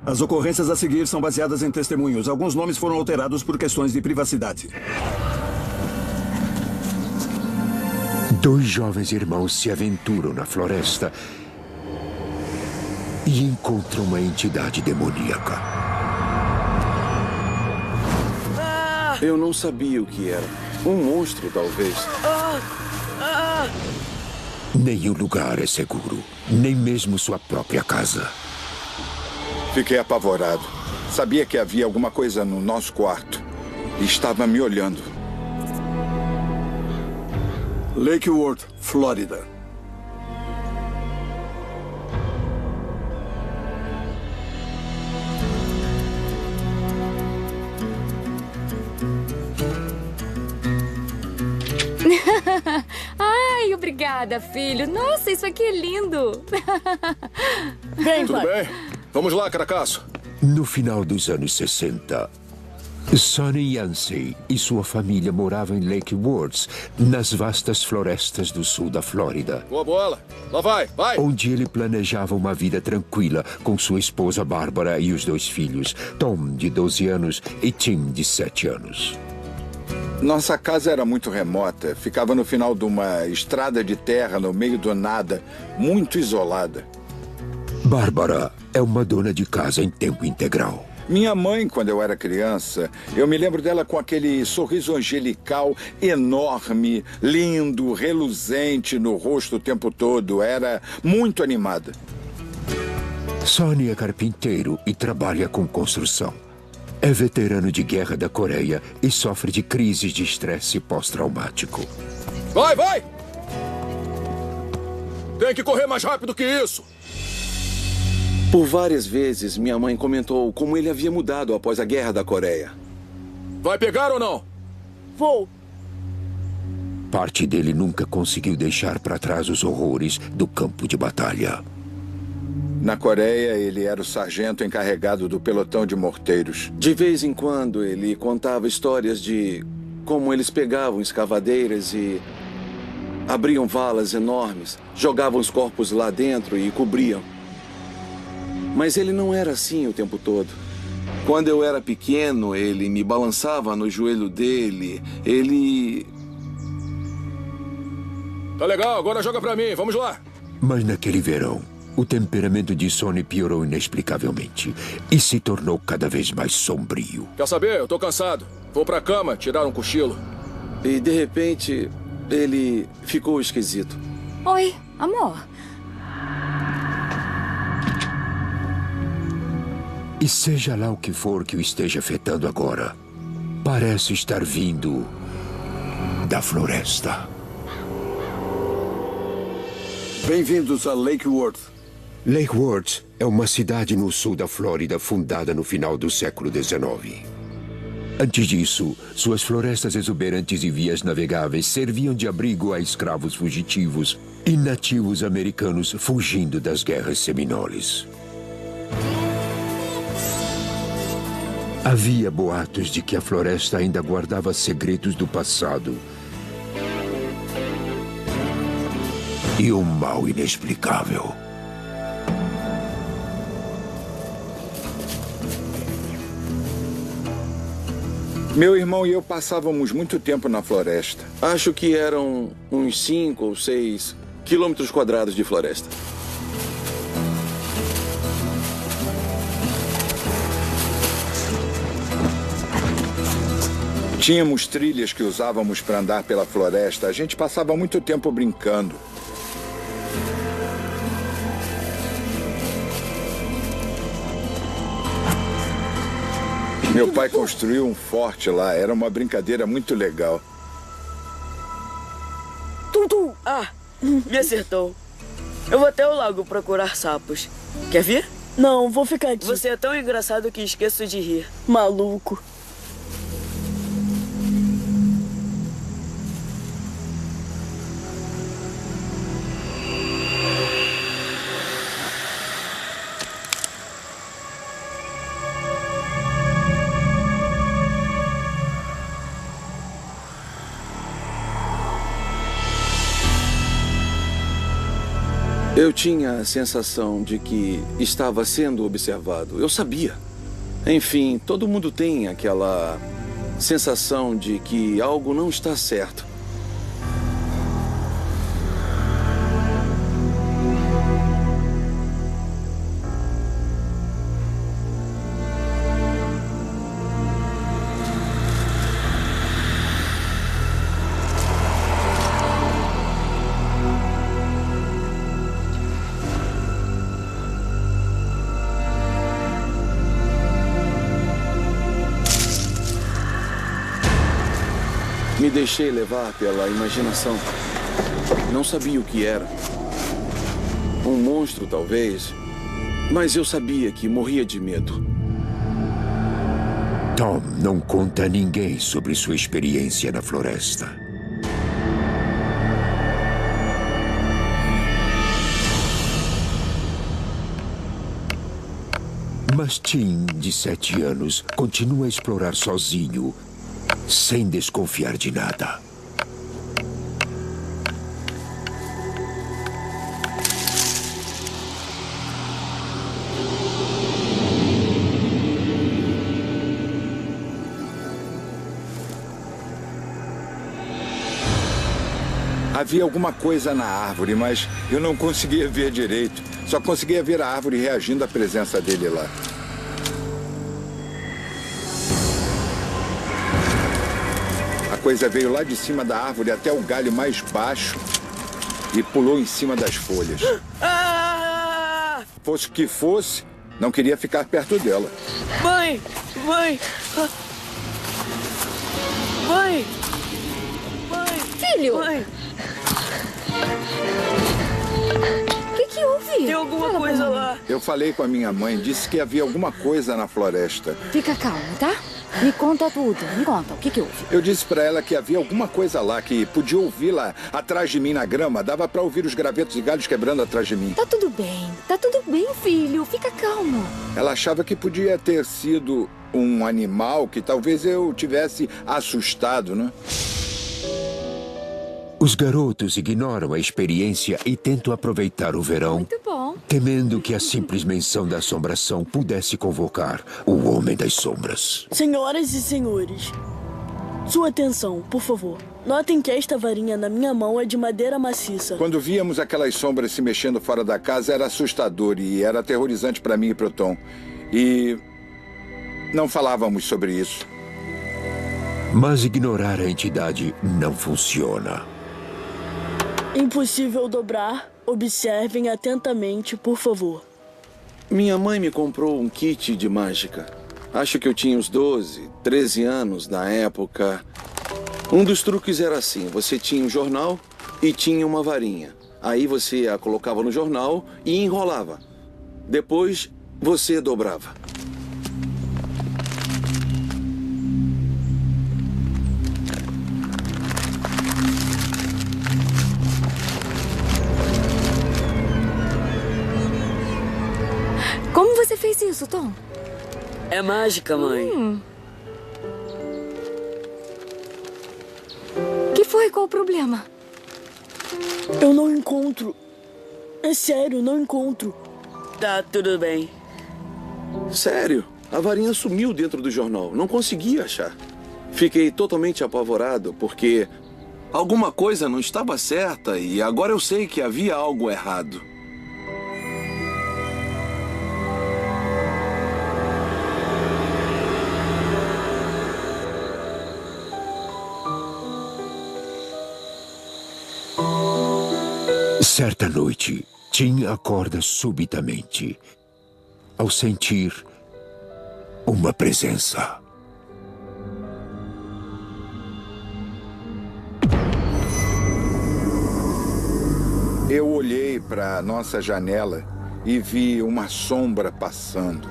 As ocorrências a seguir são baseadas em testemunhos. Alguns nomes foram alterados por questões de privacidade. 2 jovens irmãos se aventuram na floresta e encontram uma entidade demoníaca. Eu não sabia o que era. Um monstro, talvez. Nenhum lugar é seguro, nem mesmo sua própria casa. Fiquei apavorado. Sabia que havia alguma coisa no nosso quarto. E estava me olhando. Lake Worth, Flórida. Ai, obrigada, filho. Nossa, isso aqui é lindo. Vem, Tudo pai. bem? Vamos lá, Caracaço. No final dos anos 60, Sonny Yancey e sua família moravam em Lake Worth, nas vastas florestas do sul da Flórida, Boa bola. Lá vai, vai. onde ele planejava uma vida tranquila com sua esposa Bárbara e os 2 filhos, Tom, de 12 anos, e Tim, de 7 anos. Nossa casa era muito remota. Ficava no final de uma estrada de terra, no meio do nada, muito isolada. Bárbara é uma dona de casa em tempo integral. Minha mãe, quando eu era criança, eu me lembro dela com aquele sorriso angelical enorme, lindo, reluzente no rosto o tempo todo. Era muito animada. Sonny é carpinteiro e trabalha com construção. É veterano de guerra da Coreia e sofre de crises de estresse pós-traumático. Vai, vai. Tem que correr mais rápido que isso. Por várias vezes, minha mãe comentou como ele havia mudado após a Guerra da Coreia. Vai pegar ou não? Vou. Parte dele nunca conseguiu deixar para trás os horrores do campo de batalha. Na Coreia, ele era o sargento encarregado do pelotão de morteiros. De vez em quando, ele contava histórias de como eles pegavam escavadeiras e abriam valas enormes, jogavam os corpos lá dentro e cobriam. Mas ele não era assim o tempo todo. Quando eu era pequeno, ele me balançava no joelho dele. Ele... Tá legal, agora joga pra mim. Vamos lá. Mas naquele verão, o temperamento de Sonny piorou inexplicavelmente e se tornou cada vez mais sombrio. Quer saber? Eu tô cansado. Vou pra cama, tirar um cochilo. E de repente, ele ficou esquisito. Oi, amor. E seja lá o que for que o esteja afetando agora, parece estar vindo da floresta. Bem-vindos a Lake Worth. Lake Worth é uma cidade no sul da Flórida fundada no final do século XIX. Antes disso, suas florestas exuberantes e vias navegáveis serviam de abrigo a escravos fugitivos e nativos americanos fugindo das guerras seminoles. Havia boatos de que a floresta ainda guardava segredos do passado e um mal inexplicável. Meu irmão e eu passávamos muito tempo na floresta. Acho que eram uns 5 ou 6 quilômetros quadrados de floresta. Tínhamos trilhas que usávamos para andar pela floresta. A gente passava muito tempo brincando. Meu pai construiu um forte lá. Era uma brincadeira muito legal. Tum. Ah, me acertou. Eu vou até o lago procurar sapos. Quer vir? Não, vou ficar aqui. Você é tão engraçado que esqueço de rir. Maluco. Eu tinha a sensação de que estava sendo observado. Eu sabia. Enfim, todo mundo tem aquela sensação de que algo não está certo. Me deixei levar pela imaginação. Não sabia o que era. Um monstro, talvez. Mas eu sabia que morria de medo. Tom não conta a ninguém sobre sua experiência na floresta. Mas Tim, de 7 anos, continua a explorar sozinho, sem desconfiar de nada. Havia alguma coisa na árvore, mas eu não conseguia ver direito. Só conseguia ver a árvore reagindo à presença dele lá. A coisa veio lá de cima da árvore até o galho mais baixo e pulou em cima das folhas. Ah! Fosse o que fosse, não queria ficar perto dela. Mãe! Mãe! Mãe! Mãe! Filho! Mãe! O que houve? Tem alguma Fala pra coisa mim. lá. Eu falei com a minha mãe, disse que havia alguma coisa na floresta. Fica calmo, tá? Me conta tudo. Me conta, o que houve? Eu disse pra ela que havia alguma coisa lá, que podia ouvir lá atrás de mim na grama. Dava pra ouvir os gravetos de galhos quebrando atrás de mim. Tá tudo bem, filho. Fica calmo. Ela achava que podia ter sido um animal que talvez eu tivesse assustado, né? Os garotos ignoram a experiência e tentam aproveitar o verão, Muito bom. temendo que a simples menção da assombração pudesse convocar o Homem das Sombras. Senhoras e senhores, sua atenção, por favor. Notem que esta varinha na minha mão é de madeira maciça. Quando víamos aquelas sombras se mexendo fora da casa, era assustador e era aterrorizante pra mim e pro Tom. E não falávamos sobre isso. Mas ignorar a entidade não funciona. Impossível dobrar. Observem atentamente, por favor. Minha mãe me comprou um kit de mágica. Acho que eu tinha uns 12, 13 anos na época. Um dos truques era assim: você tinha um jornal e tinha uma varinha. Aí você a colocava no jornal e enrolava. Depois você dobrava. Como você fez isso, Tom? É mágica, mãe. Que foi? Qual o problema? Eu não encontro. É sério, não encontro. Tá tudo bem. Sério? A varinha sumiu dentro do jornal. Não consegui achar. Fiquei totalmente apavorado porque alguma coisa não estava certa e agora eu sei que havia algo errado. Certa noite, Tim acorda subitamente ao sentir uma presença. Eu olhei para nossa janela e vi uma sombra passando.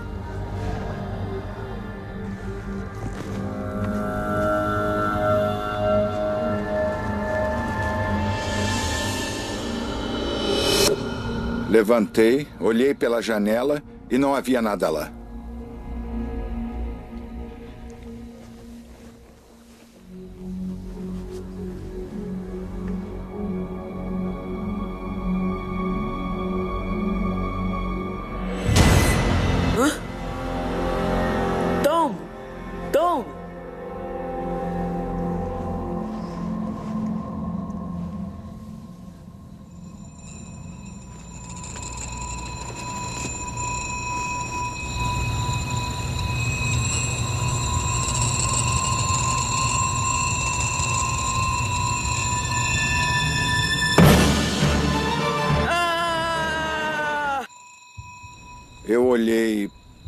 Levantei, olhei pela janela e não havia nada lá.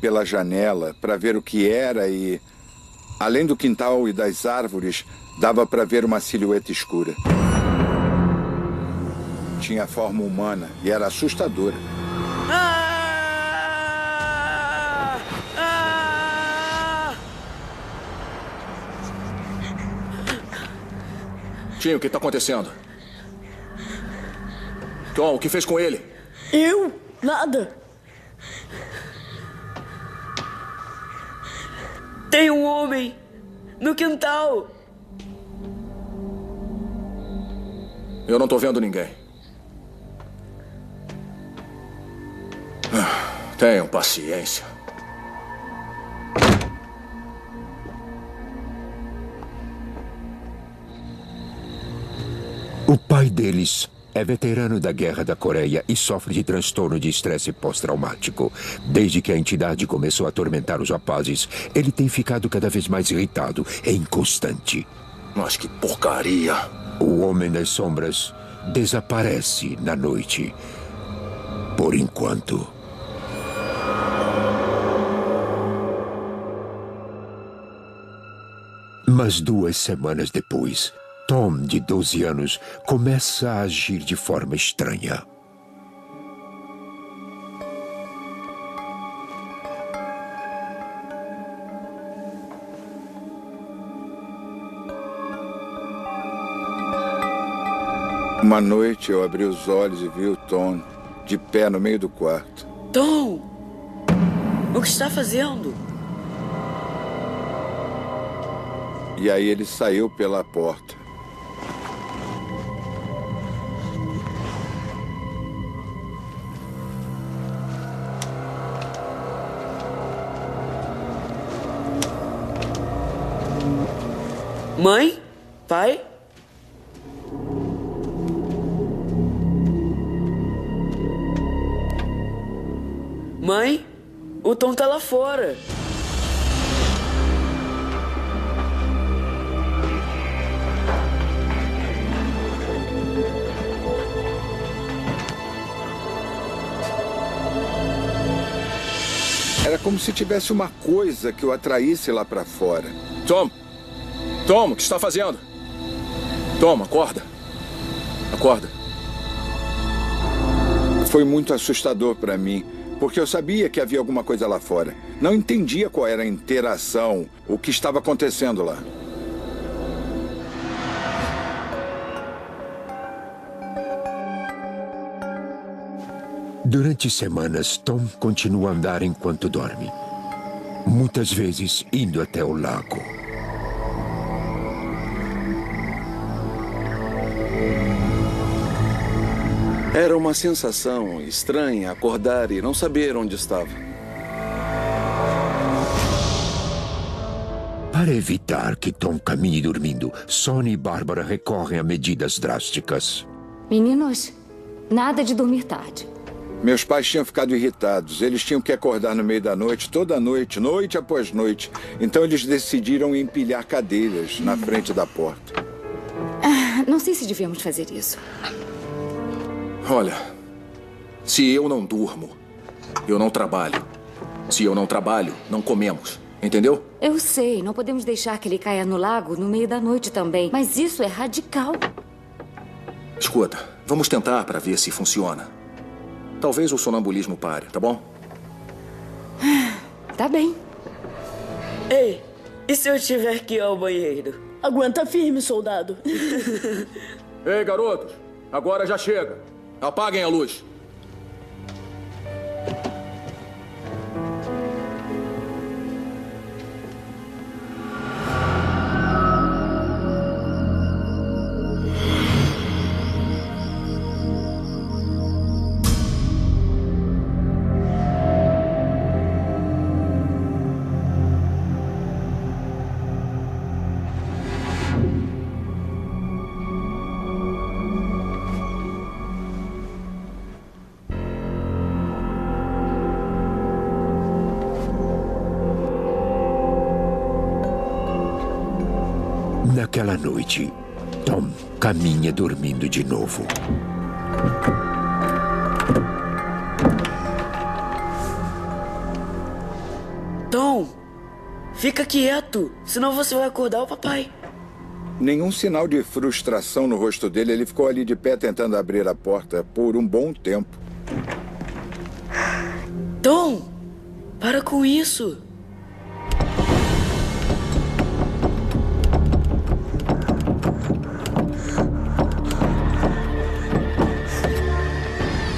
pela janela para ver o que era e, além do quintal e das árvores, dava para ver uma silhueta escura. Tinha forma humana e era assustadora. Tim, o que está acontecendo? Tom, o que fez com ele? Eu? Nada. Tem um homem no quintal. Eu não tô vendo ninguém. Tenham paciência. O pai deles é veterano da Guerra da Coreia e sofre de transtorno de estresse pós-traumático. Desde que a entidade começou a atormentar os rapazes, ele tem ficado cada vez mais irritado e inconstante. Mas que porcaria! O Homem das Sombras desaparece na noite. Por enquanto. Mas 2 semanas depois, Tom, de 12 anos, começa a agir de forma estranha. Uma noite eu abri os olhos e vi o Tom de pé no meio do quarto. Tom! O que está fazendo? E aí ele saiu pela porta. Mãe? Pai? Mãe? O Tom tá lá fora. Era como se tivesse uma coisa que o atraísse lá pra fora. Tom! Tom, o que está fazendo? Tom, acorda. Acorda. Foi muito assustador pra mim, porque eu sabia que havia alguma coisa lá fora. Não entendia qual era a interação, o que estava acontecendo lá. Durante semanas, Tom continua a andar enquanto dorme. Muitas vezes indo até o lago. Era uma sensação estranha acordar e não saber onde estava. Para evitar que Tom caminhe dormindo, Sonny e Bárbara recorrem a medidas drásticas. Meninos, nada de dormir tarde. Meus pais tinham ficado irritados. Eles tinham que acordar no meio da noite, toda noite, noite após noite. Então eles decidiram empilhar cadeiras na frente da porta. Não sei se devíamos fazer isso. Olha, se eu não durmo, eu não trabalho. Se eu não trabalho, não comemos. Entendeu? Eu sei, não podemos deixar que ele caia no lago no meio da noite também. Mas isso é radical. Escuta, vamos tentar para ver se funciona. Talvez o sonambulismo pare, tá bom? Tá bem. Ei, e se eu tiver que ir ao banheiro? Aguenta firme, soldado. Ei, garotos, agora já chega. Apaguem a luz. Naquela noite, Tom caminha dormindo de novo. Tom, fica quieto, senão você vai acordar o papai. Nenhum sinal de frustração no rosto dele. Ele ficou ali de pé tentando abrir a porta por um bom tempo. Tom, para com isso.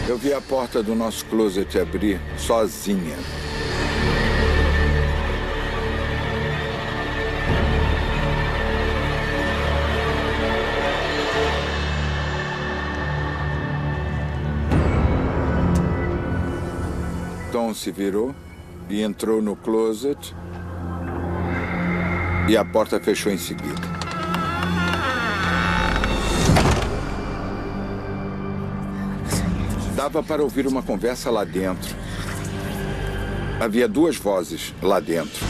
Eu vi a porta do nosso closet abrir sozinha. Tom se virou e entrou no closet e a porta fechou em seguida. Dava para ouvir uma conversa lá dentro. Havia duas vozes lá dentro.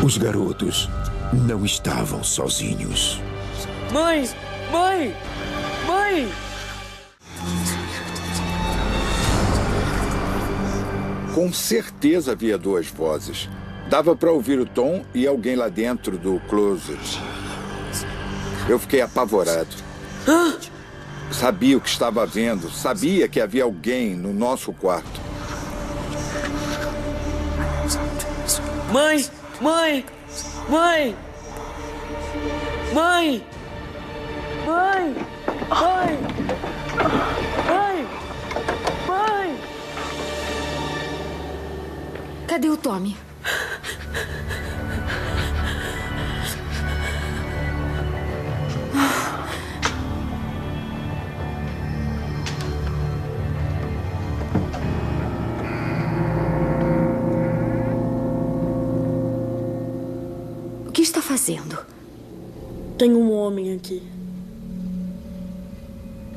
Os garotos não estavam sozinhos. Mãe! Mãe! Mãe! Com certeza havia duas vozes. Dava para ouvir o Tom e alguém lá dentro do closet. Eu fiquei apavorado. Sabia o que estava vendo. Sabia que havia alguém no nosso quarto. Mãe! Mãe! Mãe! Mãe! Mãe! Mãe! Mãe! Mãe! Cadê o Tommy? O que está fazendo? Tem um homem aqui.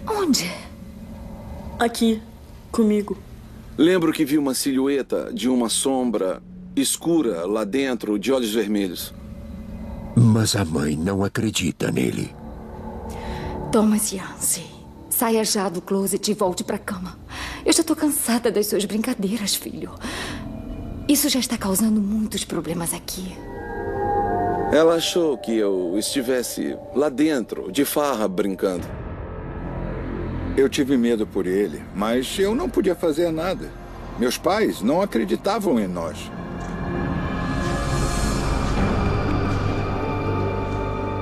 Onde? Aqui, comigo. Lembro que vi uma silhueta de uma sombra escura lá dentro, de olhos vermelhos. Mas a mãe não acredita nele. Thomas Yancey, saia já do closet e volte para a cama. Eu já estou cansada das suas brincadeiras, filho. Isso já está causando muitos problemas aqui. Ela achou que eu estivesse lá dentro, de farra, brincando. Eu tive medo por ele, mas eu não podia fazer nada. Meus pais não acreditavam em nós.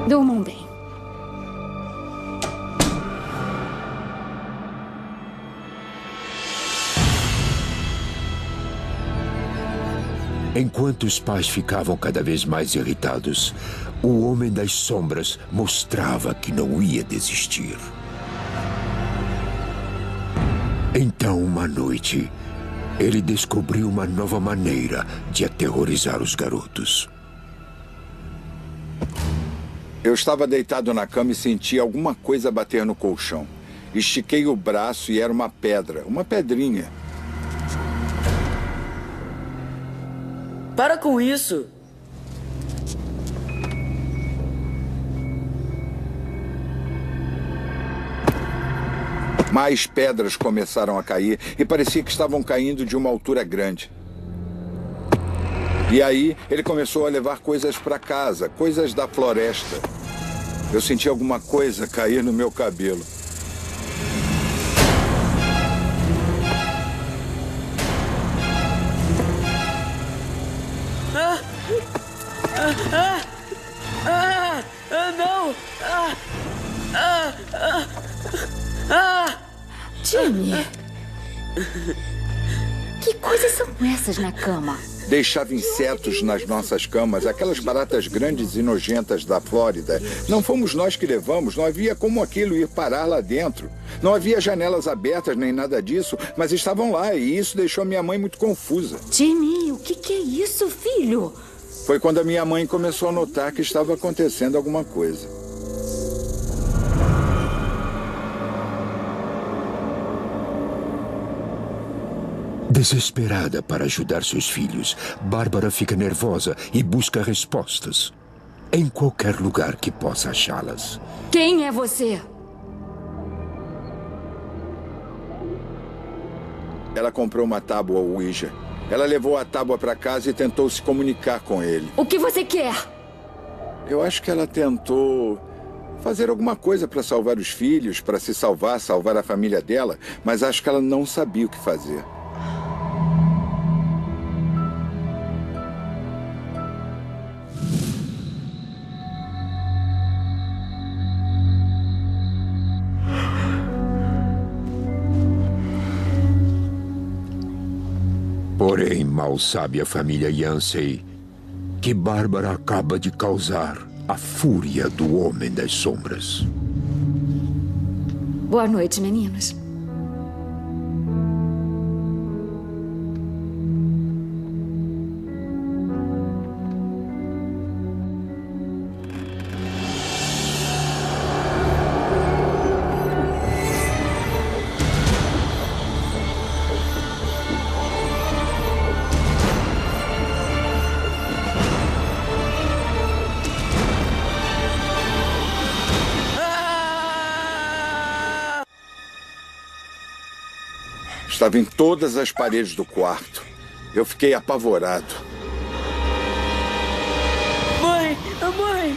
Durmam bem. Enquanto os pais ficavam cada vez mais irritados, o Homem das Sombras mostrava que não ia desistir. Então, uma noite, ele descobriu uma nova maneira de aterrorizar os garotos. Eu estava deitado na cama e senti alguma coisa bater no colchão. Estiquei o braço e era uma pedra, uma pedrinha. Para com isso. Mais pedras começaram a cair e parecia que estavam caindo de uma altura grande. E aí ele começou a levar coisas para casa, coisas da floresta. Eu senti alguma coisa cair no meu cabelo. Não! Jimmy! Que coisas são essas na cama? Deixava insetos nas nossas camas, aquelas baratas grandes e nojentas da Flórida. Não fomos nós que levamos, não havia como aquilo ir parar lá dentro. Não havia janelas abertas nem nada disso, mas estavam lá e isso deixou minha mãe muito confusa. Jimmy, o que é isso, filho? Foi quando a minha mãe começou a notar que estava acontecendo alguma coisa. Desesperada para ajudar seus filhos, Bárbara fica nervosa e busca respostas em qualquer lugar que possa achá-las. Quem é você? Ela comprou uma tábua Ouija Ela levou a tábua para casa e tentou se comunicar com ele. O que você quer? Eu acho que ela tentou fazer alguma coisa para salvar os filhos, para se salvar, salvar a família dela, mas acho que ela não sabia o que fazer. Porém, mal sabe a família Yancey que Bárbara acaba de causar a fúria do Homem das Sombras. Boa noite, meninos. Estava em todas as paredes do quarto. Eu fiquei apavorado. Mãe! A mãe!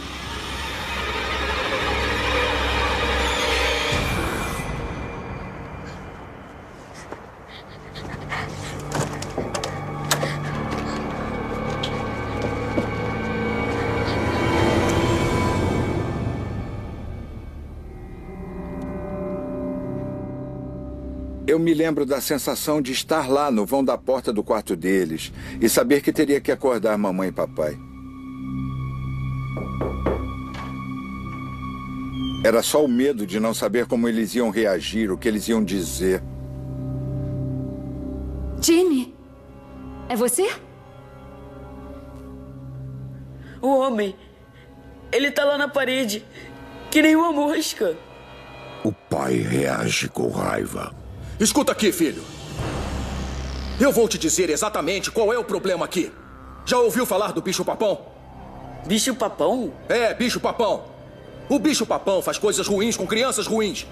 Eu me lembro da sensação de estar lá no vão da porta do quarto deles e saber que teria que acordar mamãe e papai. Era só o medo de não saber como eles iam reagir, o que eles iam dizer. Jimmy, é você? O homem. Ele tá lá na parede. Que nem uma mosca. O pai reage com raiva. Escuta aqui, filho. Eu vou te dizer exatamente qual é o problema aqui. Já ouviu falar do bicho-papão? Bicho-papão? É, bicho-papão. O bicho-papão faz coisas ruins com crianças ruins.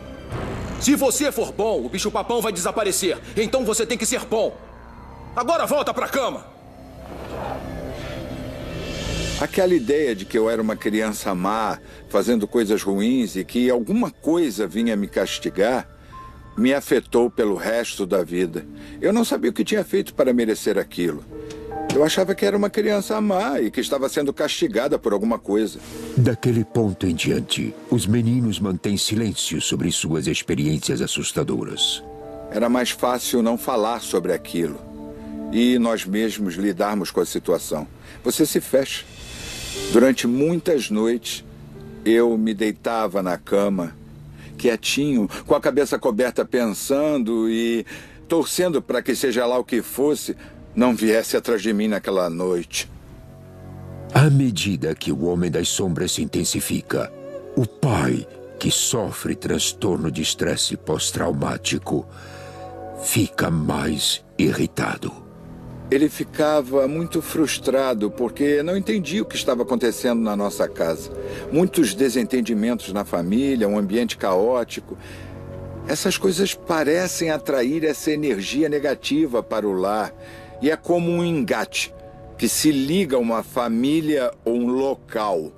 Se você for bom, o bicho-papão vai desaparecer. Então você tem que ser bom. Agora volta pra cama. Aquela ideia de que eu era uma criança má, fazendo coisas ruins e que alguma coisa vinha me castigar, me afetou pelo resto da vida. Eu não sabia o que tinha feito para merecer aquilo. Eu achava que era uma criança má e que estava sendo castigada por alguma coisa. Daquele ponto em diante, os meninos mantêm silêncio sobre suas experiências assustadoras. Era mais fácil não falar sobre aquilo e nós mesmos lidarmos com a situação. Você se fecha. Durante muitas noites, eu me deitava na cama, quietinho, com a cabeça coberta, pensando e torcendo para que seja lá o que fosse, não viesse atrás de mim naquela noite. À medida que o Homem das Sombras se intensifica, o pai, que sofre transtorno de estresse pós-traumático, fica mais irritado. Ele ficava muito frustrado porque não entendia o que estava acontecendo na nossa casa. Muitos desentendimentos na família, um ambiente caótico. Essas coisas parecem atrair essa energia negativa para o lar. E é como um engate que se liga a uma família ou um local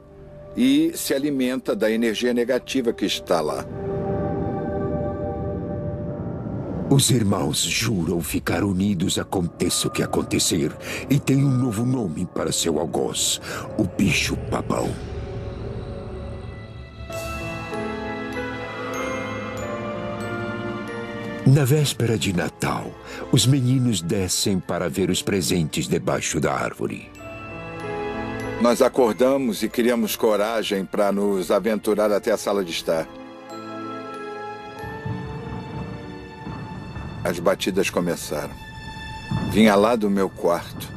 e se alimenta da energia negativa que está lá. Os irmãos juram ficar unidos aconteça o que acontecer e têm um novo nome para seu algoz, o bicho-papão. Na véspera de Natal, os meninos descem para ver os presentes debaixo da árvore. Nós acordamos e criamos coragem para nos aventurar até a sala de estar. As batidas começaram. Vinha lá do meu quarto.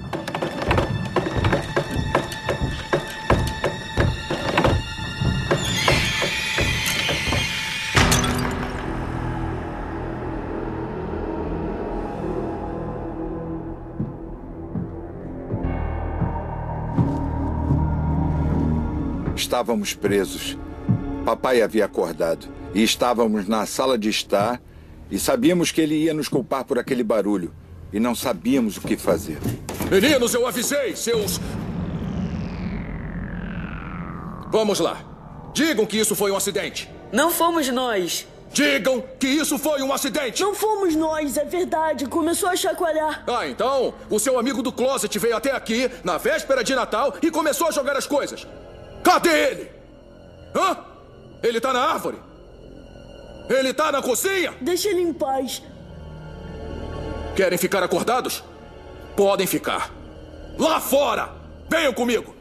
Estávamos presos. Papai havia acordado e estávamos na sala de estar e sabíamos que ele ia nos culpar por aquele barulho. e não sabíamos o que fazer. Meninos, eu avisei, seus... Vamos lá. Digam que isso foi um acidente. Não fomos nós. Digam que isso foi um acidente. Não fomos nós, é verdade. Começou a chacoalhar. Ah, então o seu amigo do closet veio até aqui na véspera de Natal e começou a jogar as coisas. Cadê ele? Hã? Ele tá na árvore? Ele tá na cozinha? Deixa ele em paz. Querem ficar acordados? Podem ficar. Lá fora! Venham comigo!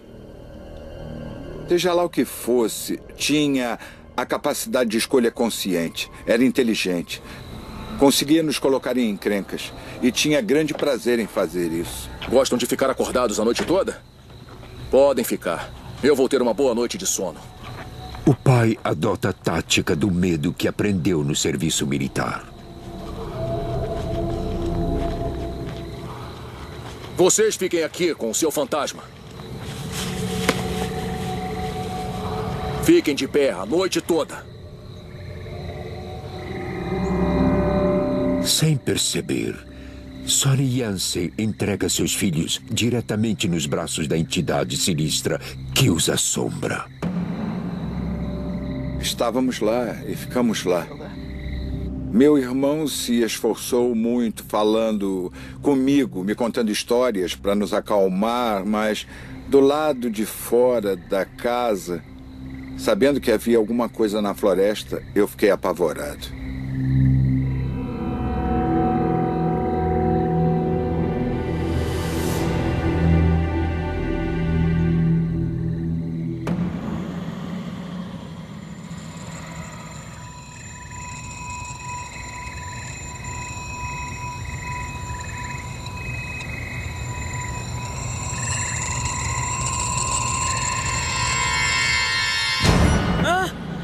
Seja lá o que fosse, tinha a capacidade de escolha consciente. Era inteligente. Conseguia nos colocar em encrencas. E tinha grande prazer em fazer isso. Gostam de ficar acordados a noite toda? Podem ficar. Eu vou ter uma boa noite de sono. O pai adota a tática do medo que aprendeu no serviço militar. Vocês fiquem aqui com o seu fantasma. Fiquem de pé a noite toda. Sem perceber, Sonny Yancey entrega seus filhos diretamente nos braços da entidade sinistra que os assombra. Estávamos lá e ficamos lá. Meu irmão se esforçou muito falando comigo, me contando histórias para nos acalmar, mas do lado de fora da casa, sabendo que havia alguma coisa na floresta, eu fiquei apavorado.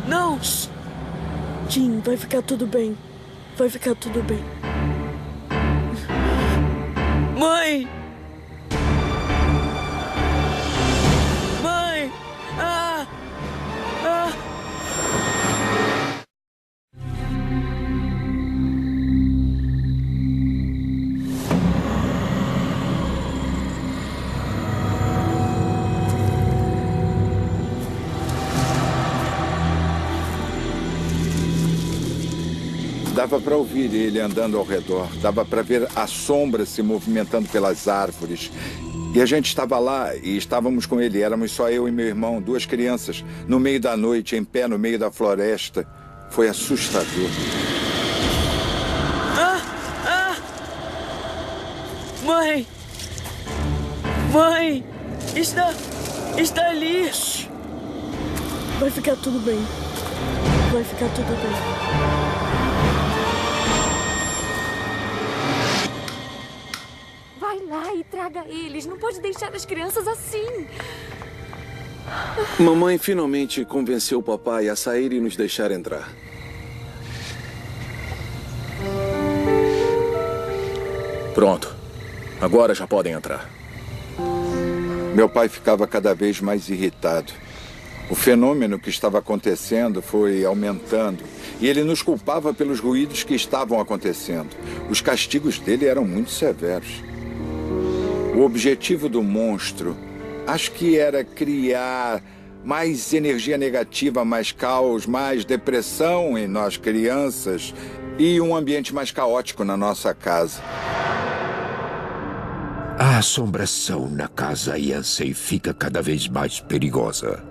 Não! Jim, vai ficar tudo bem. Vai ficar tudo bem. Mãe! Mãe! Ah! Ah! Dava para ouvir ele andando ao redor. Dava para ver a sombra se movimentando pelas árvores. E a gente estava lá e estávamos com ele. Éramos só eu e meu irmão, duas crianças, no meio da noite, em pé no meio da floresta. Foi assustador. Ah! Ah! Mãe! Mãe! Está ali! Vai ficar tudo bem. Vai ficar tudo bem. Vai lá e traga eles. Não pode deixar as crianças assim. Mamãe finalmente convenceu o papai a sair e nos deixar entrar. Pronto. Agora já podem entrar. Meu pai ficava cada vez mais irritado. O fenômeno que estava acontecendo foi aumentando. E ele nos culpava pelos ruídos que estavam acontecendo. Os castigos dele eram muito severos. O objetivo do monstro, acho que era criar mais energia negativa, mais caos, mais depressão em nós crianças e um ambiente mais caótico na nossa casa. A assombração na casa Yancey fica cada vez mais perigosa.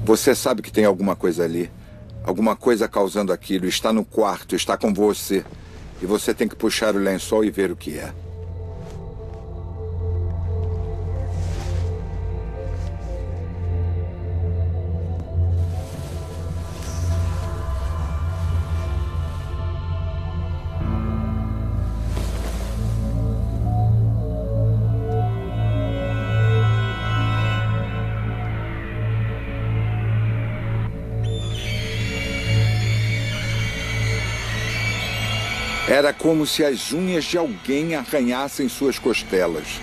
Você sabe que tem alguma coisa ali. Alguma coisa causando aquilo. Está no quarto, está com você. E você tem que puxar o lençol e ver o que é. Era como se as unhas de alguém arranhassem suas costelas.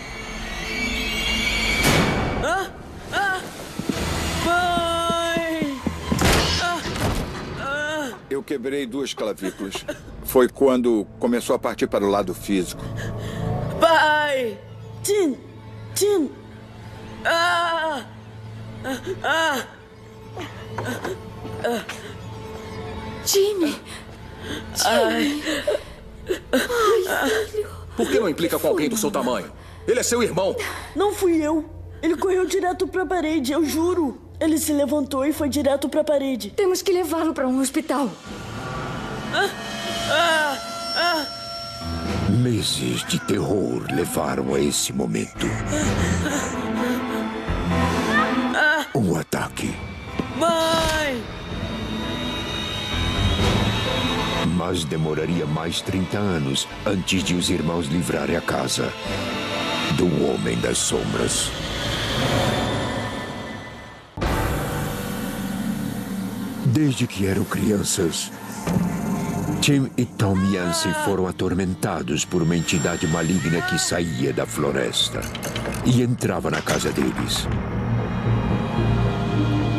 Pai! Eu quebrei 2 clavículas. Foi quando começou a partir para o lado físico. Pai! Tim! Tim! Jimmy! Jimmy! Ai, filho. Por que não implica com alguém do seu tamanho? Ele é seu irmão. Não fui eu. Ele correu direto pra parede, eu juro. Ele se levantou e foi direto pra parede. Temos que levá-lo para um hospital. Meses de terror levaram a esse momento. Um ataque. Mãe! Mas demoraria mais 30 anos antes de os irmãos livrarem a casa do Homem das Sombras. Desde que eram crianças, Tim e Tom Yancey foram atormentados por uma entidade maligna que saía da floresta e entrava na casa deles.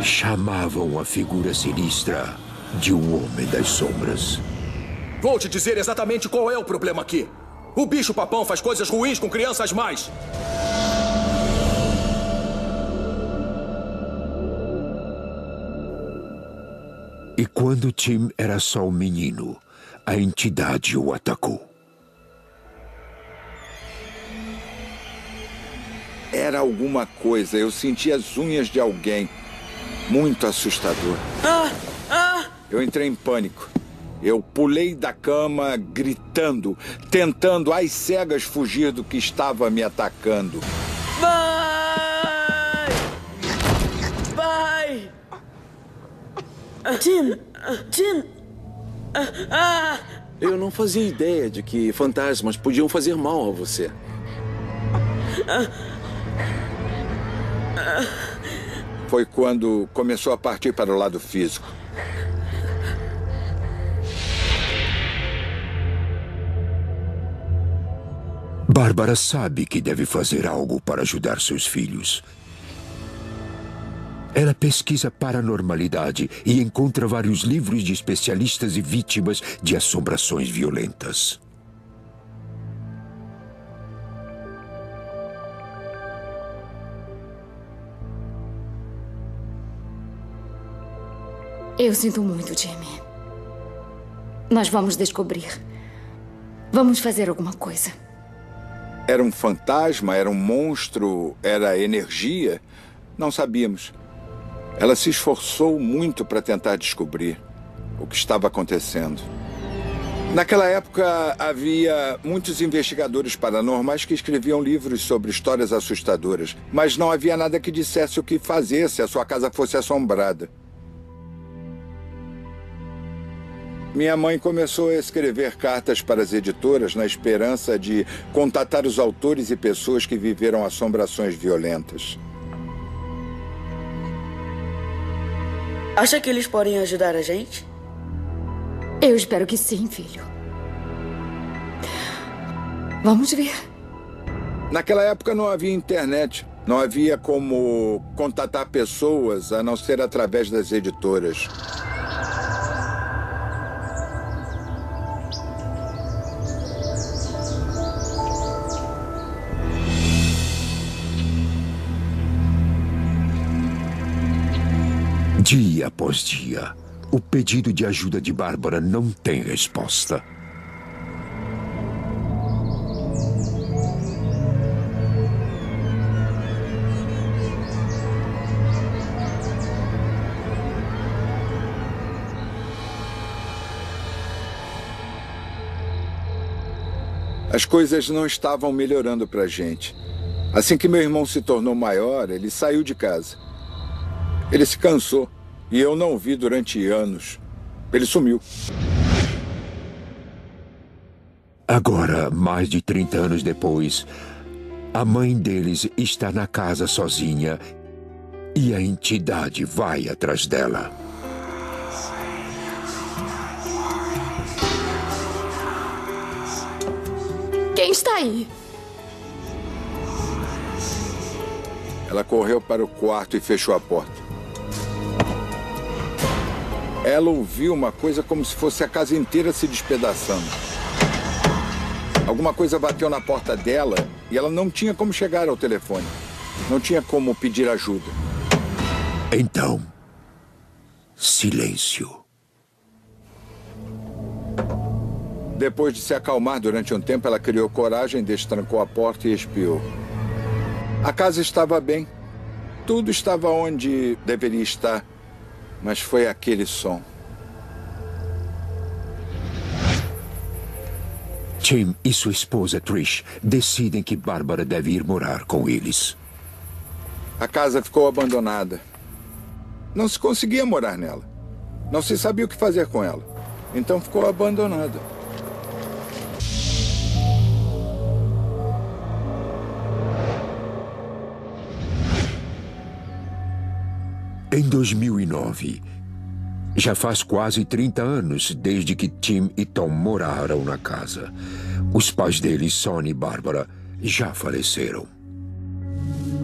Chamavam a figura sinistra de um Homem das Sombras. Vou te dizer exatamente qual é o problema aqui. O bicho-papão faz coisas ruins com crianças mais. E quando Tim era só um menino, a entidade o atacou. Era alguma coisa. Eu senti as unhas de alguém. Muito assustador. Eu entrei em pânico. Eu pulei da cama gritando, tentando às cegas fugir do que estava me atacando. Pai! Pai! Tim! Tim! Eu não fazia ideia de que fantasmas podiam fazer mal a você. Foi quando começou a partir para o lado físico. Bárbara sabe que deve fazer algo para ajudar seus filhos. Ela pesquisa paranormalidade e encontra vários livros de especialistas e vítimas de assombrações violentas. Eu sinto muito, Jimmy. Nós vamos descobrir. Vamos fazer alguma coisa. Era um fantasma? Era um monstro? Era energia? Não sabíamos. Ela se esforçou muito para tentar descobrir o que estava acontecendo. Naquela época, havia muitos investigadores paranormais que escreviam livros sobre histórias assustadoras, mas não havia nada que dissesse o que fazer se a sua casa fosse assombrada. Minha mãe começou a escrever cartas para as editoras na esperança de contatar os autores e pessoas que viveram assombrações violentas. Acha que eles podem ajudar a gente? Eu espero que sim, filho. Vamos ver. Naquela época não havia internet. Não havia como contatar pessoas a não ser através das editoras. Dia após dia, o pedido de ajuda de Bárbara não tem resposta. As coisas não estavam melhorando pra gente. Assim que meu irmão se tornou maior, ele saiu de casa. Ele se cansou e eu não o vi durante anos. Ele sumiu. Agora, mais de 30 anos depois, a mãe deles está na casa sozinha e a entidade vai atrás dela. Quem está aí? Ela correu para o quarto e fechou a porta. Ela ouviu uma coisa como se fosse a casa inteira se despedaçando. Alguma coisa bateu na porta dela e ela não tinha como chegar ao telefone. Não tinha como pedir ajuda. Então, silêncio. Depois de se acalmar durante um tempo, ela criou coragem, destrancou a porta e espiou. A casa estava bem. Tudo estava onde deveria estar. Mas foi aquele som. Tim e sua esposa Trish decidem que Bárbara deve ir morar com eles. A casa ficou abandonada. Não se conseguia morar nela. Não se sabia o que fazer com ela. Então ficou abandonada. Em 2009, já faz quase 30 anos desde que Tim e Tom moraram na casa. Os pais deles, Sonny e Bárbara, já faleceram.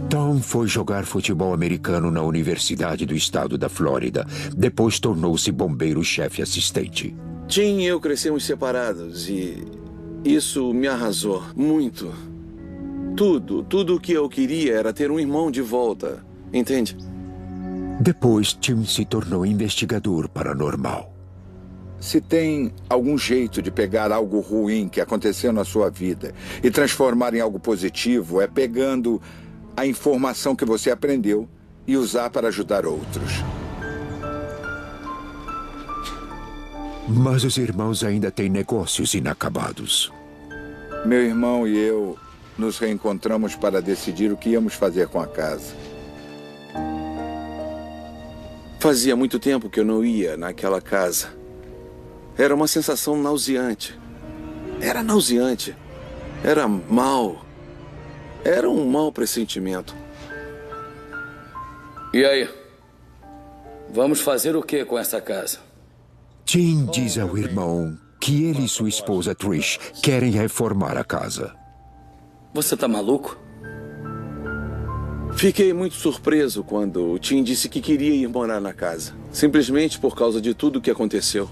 Tom foi jogar futebol americano na Universidade do Estado da Flórida. Depois tornou-se bombeiro-chefe assistente. Tim e eu crescemos separados e isso me arrasou muito. Tudo o que eu queria era ter um irmão de volta, entende? Depois, Tim se tornou investigador paranormal. Se tem algum jeito de pegar algo ruim que aconteceu na sua vida e transformar em algo positivo, é pegando a informação que você aprendeu e usar para ajudar outros. Mas os irmãos ainda têm negócios inacabados. Meu irmão e eu nos reencontramos para decidir o que íamos fazer com a casa. Fazia muito tempo que eu não ia naquela casa. Era uma sensação nauseante. Era nauseante. Era mal. Era um mau pressentimento. E aí? Vamos fazer o que com essa casa? Tim diz ao irmão que ele e sua esposa Trish querem reformar a casa. Você tá maluco? Fiquei muito surpreso quando o Tim disse que queria ir morar na casa. Simplesmente por causa de tudo o que aconteceu.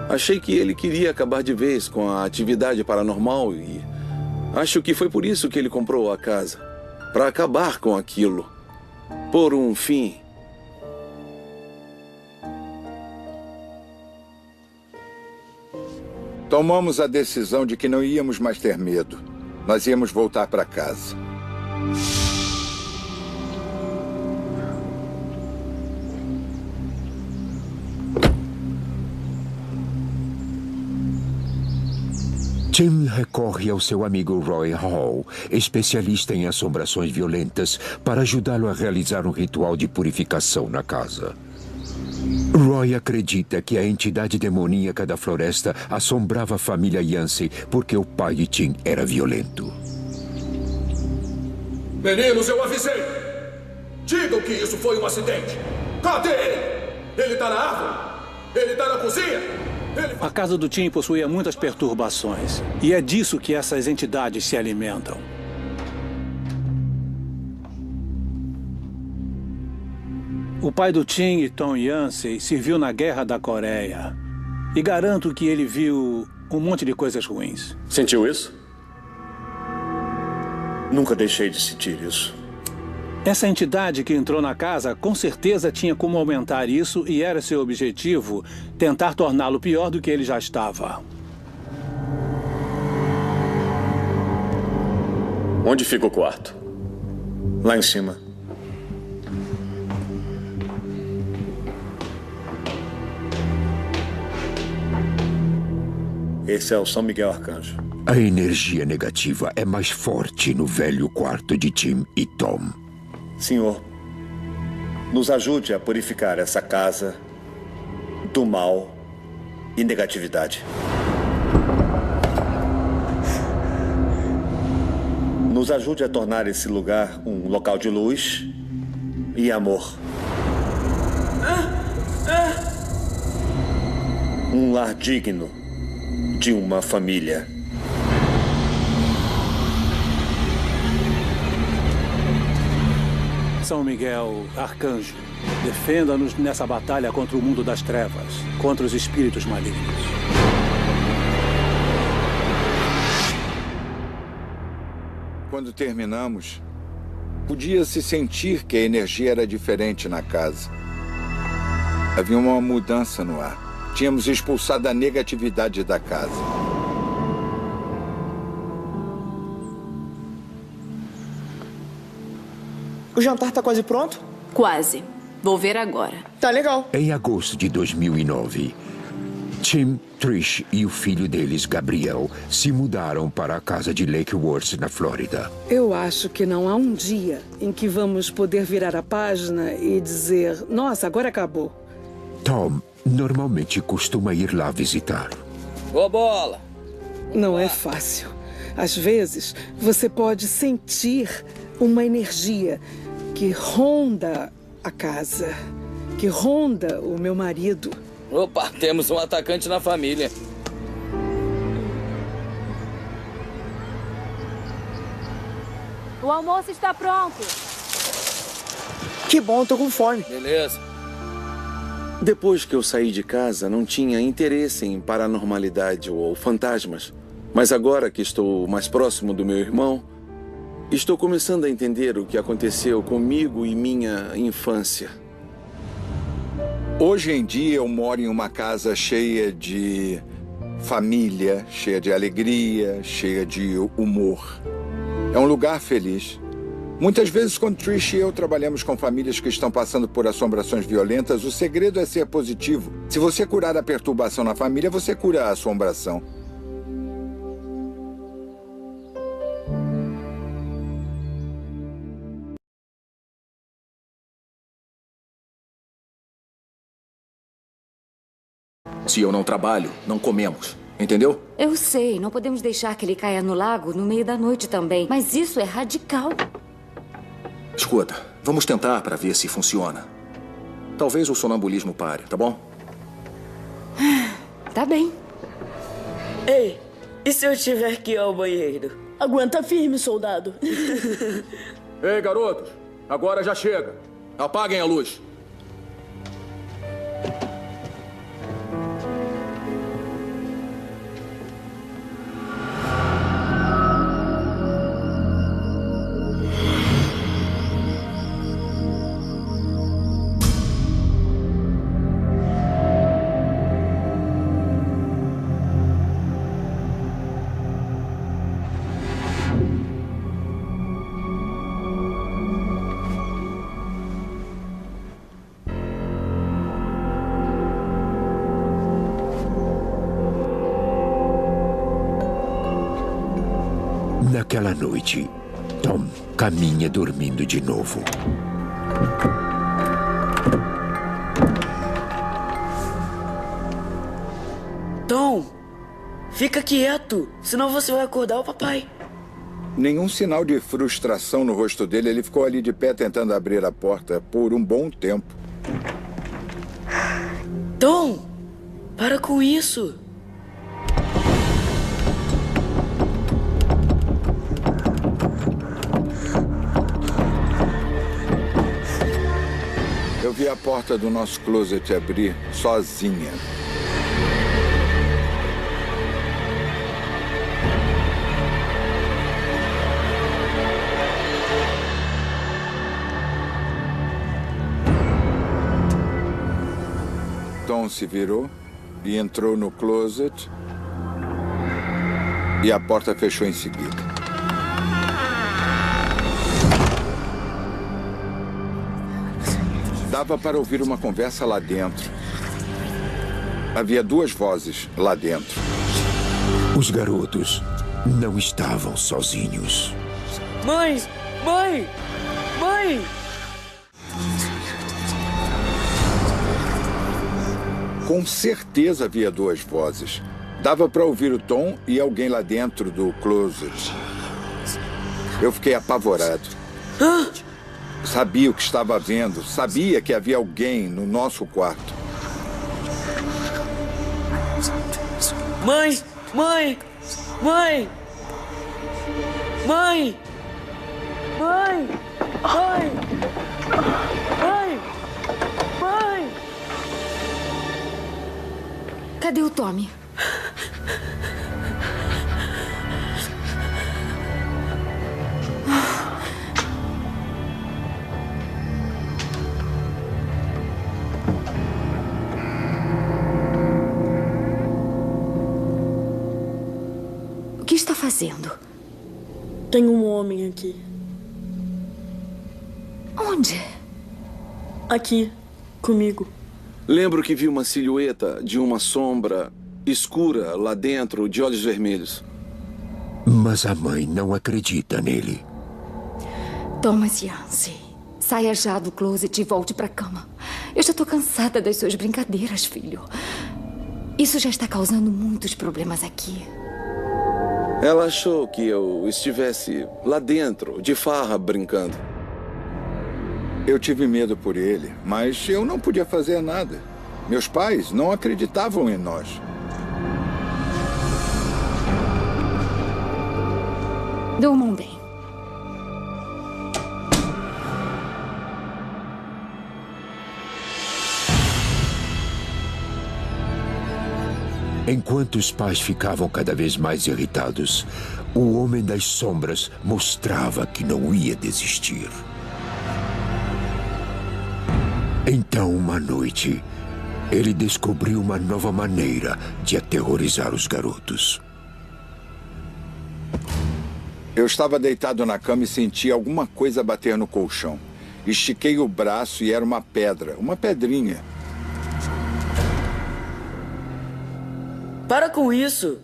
Achei que ele queria acabar de vez com a atividade paranormal e acho que foi por isso que ele comprou a casa. Para acabar com aquilo. Por um fim. Tomamos a decisão de que não íamos mais ter medo. Nós íamos voltar para casa. Tim recorre ao seu amigo Roy Hall, especialista em assombrações violentas, para ajudá-lo a realizar um ritual de purificação na casa. Roy acredita que a entidade demoníaca da floresta assombrava a família Yancey porque o pai de Tim era violento. Meninos, eu avisei! Digam que isso foi um acidente! Cadê ele? Ele tá na árvore? Ele tá na cozinha? A casa do Tim possuía muitas perturbações. E é disso que essas entidades se alimentam. O pai do Tim e Tom Yancey serviu na Guerra da Coreia. E garanto que ele viu um monte de coisas ruins. Sentiu isso? Nunca deixei de sentir isso. Essa entidade que entrou na casa com certeza tinha como aumentar isso e era seu objetivo tentar torná-lo pior do que ele já estava. Onde fica o quarto? Lá em cima. Esse é o São Miguel Arcanjo. A energia negativa é mais forte no velho quarto de Tim e Tom. Senhor, nos ajude a purificar essa casa do mal e negatividade. Nos ajude a tornar esse lugar um local de luz e amor. Um lar digno de uma família. São Miguel, Arcanjo, defenda-nos nessa batalha contra o mundo das trevas, contra os espíritos malignos. Quando terminamos, podia-se sentir que a energia era diferente na casa. Havia uma mudança no ar. Tínhamos expulsado a negatividade da casa. O jantar tá quase pronto? Quase. Vou ver agora. Tá legal. Em agosto de 2009, Tim, Trish e o filho deles, Gabriel, se mudaram para a casa de Lake Worth, na Flórida. Eu acho que não há um dia em que vamos poder virar a página e dizer, nossa, agora acabou. Tom normalmente costuma ir lá visitar. Ô, bola! Não é fácil. Às vezes, você pode sentir uma energia que ronda a casa, que ronda o meu marido. Opa, temos um atacante na família. O almoço está pronto. Que bom, tô com fome. Beleza. Depois que eu saí de casa, não tinha interesse em paranormalidade ou fantasmas. Mas agora que estou mais próximo do meu irmão, estou começando a entender o que aconteceu comigo e minha infância. Hoje em dia eu moro em uma casa cheia de família, cheia de alegria, cheia de humor. É um lugar feliz. Muitas vezes, quando Trish e eu trabalhamos com famílias que estão passando por assombrações violentas, o segredo é ser positivo. Se você curar a perturbação na família, você cura a assombração. Se eu não trabalho, não comemos. Entendeu? Eu sei, não podemos deixar que ele caia no lago no meio da noite também. Mas isso é radical. Escuta, vamos tentar para ver se funciona. Talvez o sonambulismo pare, tá bom? Tá bem. Ei, e se eu tiver que ir ao banheiro? Aguenta firme, soldado. Ei, garotos, agora já chega. Apaguem a luz. Naquela noite, Tom caminha dormindo de novo. Tom, fica quieto, senão você vai acordar o papai. Nenhum sinal de frustração no rosto dele. Ele ficou ali de pé tentando abrir a porta por um bom tempo. Tom, para com isso. Eu vi a porta do nosso closet abrir sozinha. Tom se virou e entrou no closet e a porta fechou em seguida. Dava para ouvir uma conversa lá dentro. Havia duas vozes lá dentro. Os garotos não estavam sozinhos. Mãe! Mãe! Mãe! Com certeza havia duas vozes. Dava para ouvir o Tom e alguém lá dentro do closet. Eu fiquei apavorado. Sabia o que estava vendo. Sabia que havia alguém no nosso quarto. Mãe! Mãe! Mãe! Mãe! Mãe! Mãe! Cadê o Tommy? O que está fazendo? Tem um homem aqui. Onde? Aqui, comigo. Lembro que vi uma silhueta de uma sombra escura lá dentro, de olhos vermelhos. Mas a mãe não acredita nele. Thomas Yancey, saia já do closet e volte para a cama. Eu já estou cansada das suas brincadeiras, filho. Isso já está causando muitos problemas aqui. Ela achou que eu estivesse lá dentro, de farra, brincando. Eu tive medo por ele, mas eu não podia fazer nada. Meus pais não acreditavam em nós. Durmam bem. Enquanto os pais ficavam cada vez mais irritados, o Homem das Sombras mostrava que não ia desistir. Então, uma noite, ele descobriu uma nova maneira de aterrorizar os garotos. Eu estava deitado na cama e senti alguma coisa bater no colchão. Estiquei o braço e era uma pedra, uma pedrinha. Para com isso.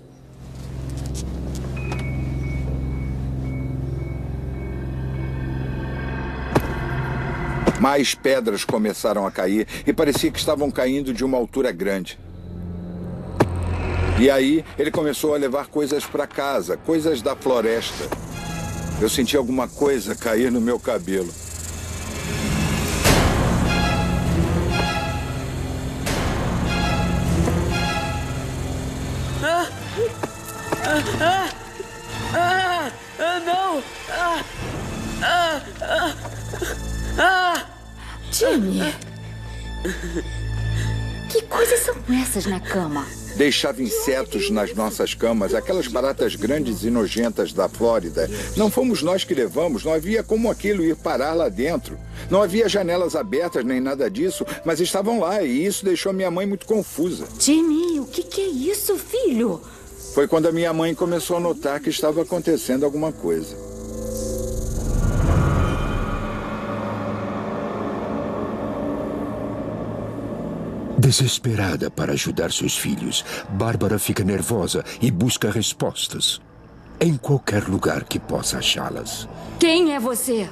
Mais pedras começaram a cair e parecia que estavam caindo de uma altura grande. E aí ele começou a levar coisas para casa, coisas da floresta. Eu senti alguma coisa cair no meu cabelo. Não! Jimmy! Que coisas são essas na cama? Deixava insetos nas nossas camas, aquelas baratas grandes e nojentas da Flórida. Não fomos nós que levamos, não havia como aquilo ir parar lá dentro. Não havia janelas abertas nem nada disso, mas estavam lá e isso deixou minha mãe muito confusa. Jimmy, o que é isso, filho? Foi quando a minha mãe começou a notar que estava acontecendo alguma coisa. Desesperada para ajudar seus filhos, Bárbara fica nervosa e busca respostas em qualquer lugar que possa achá-las. Quem é você?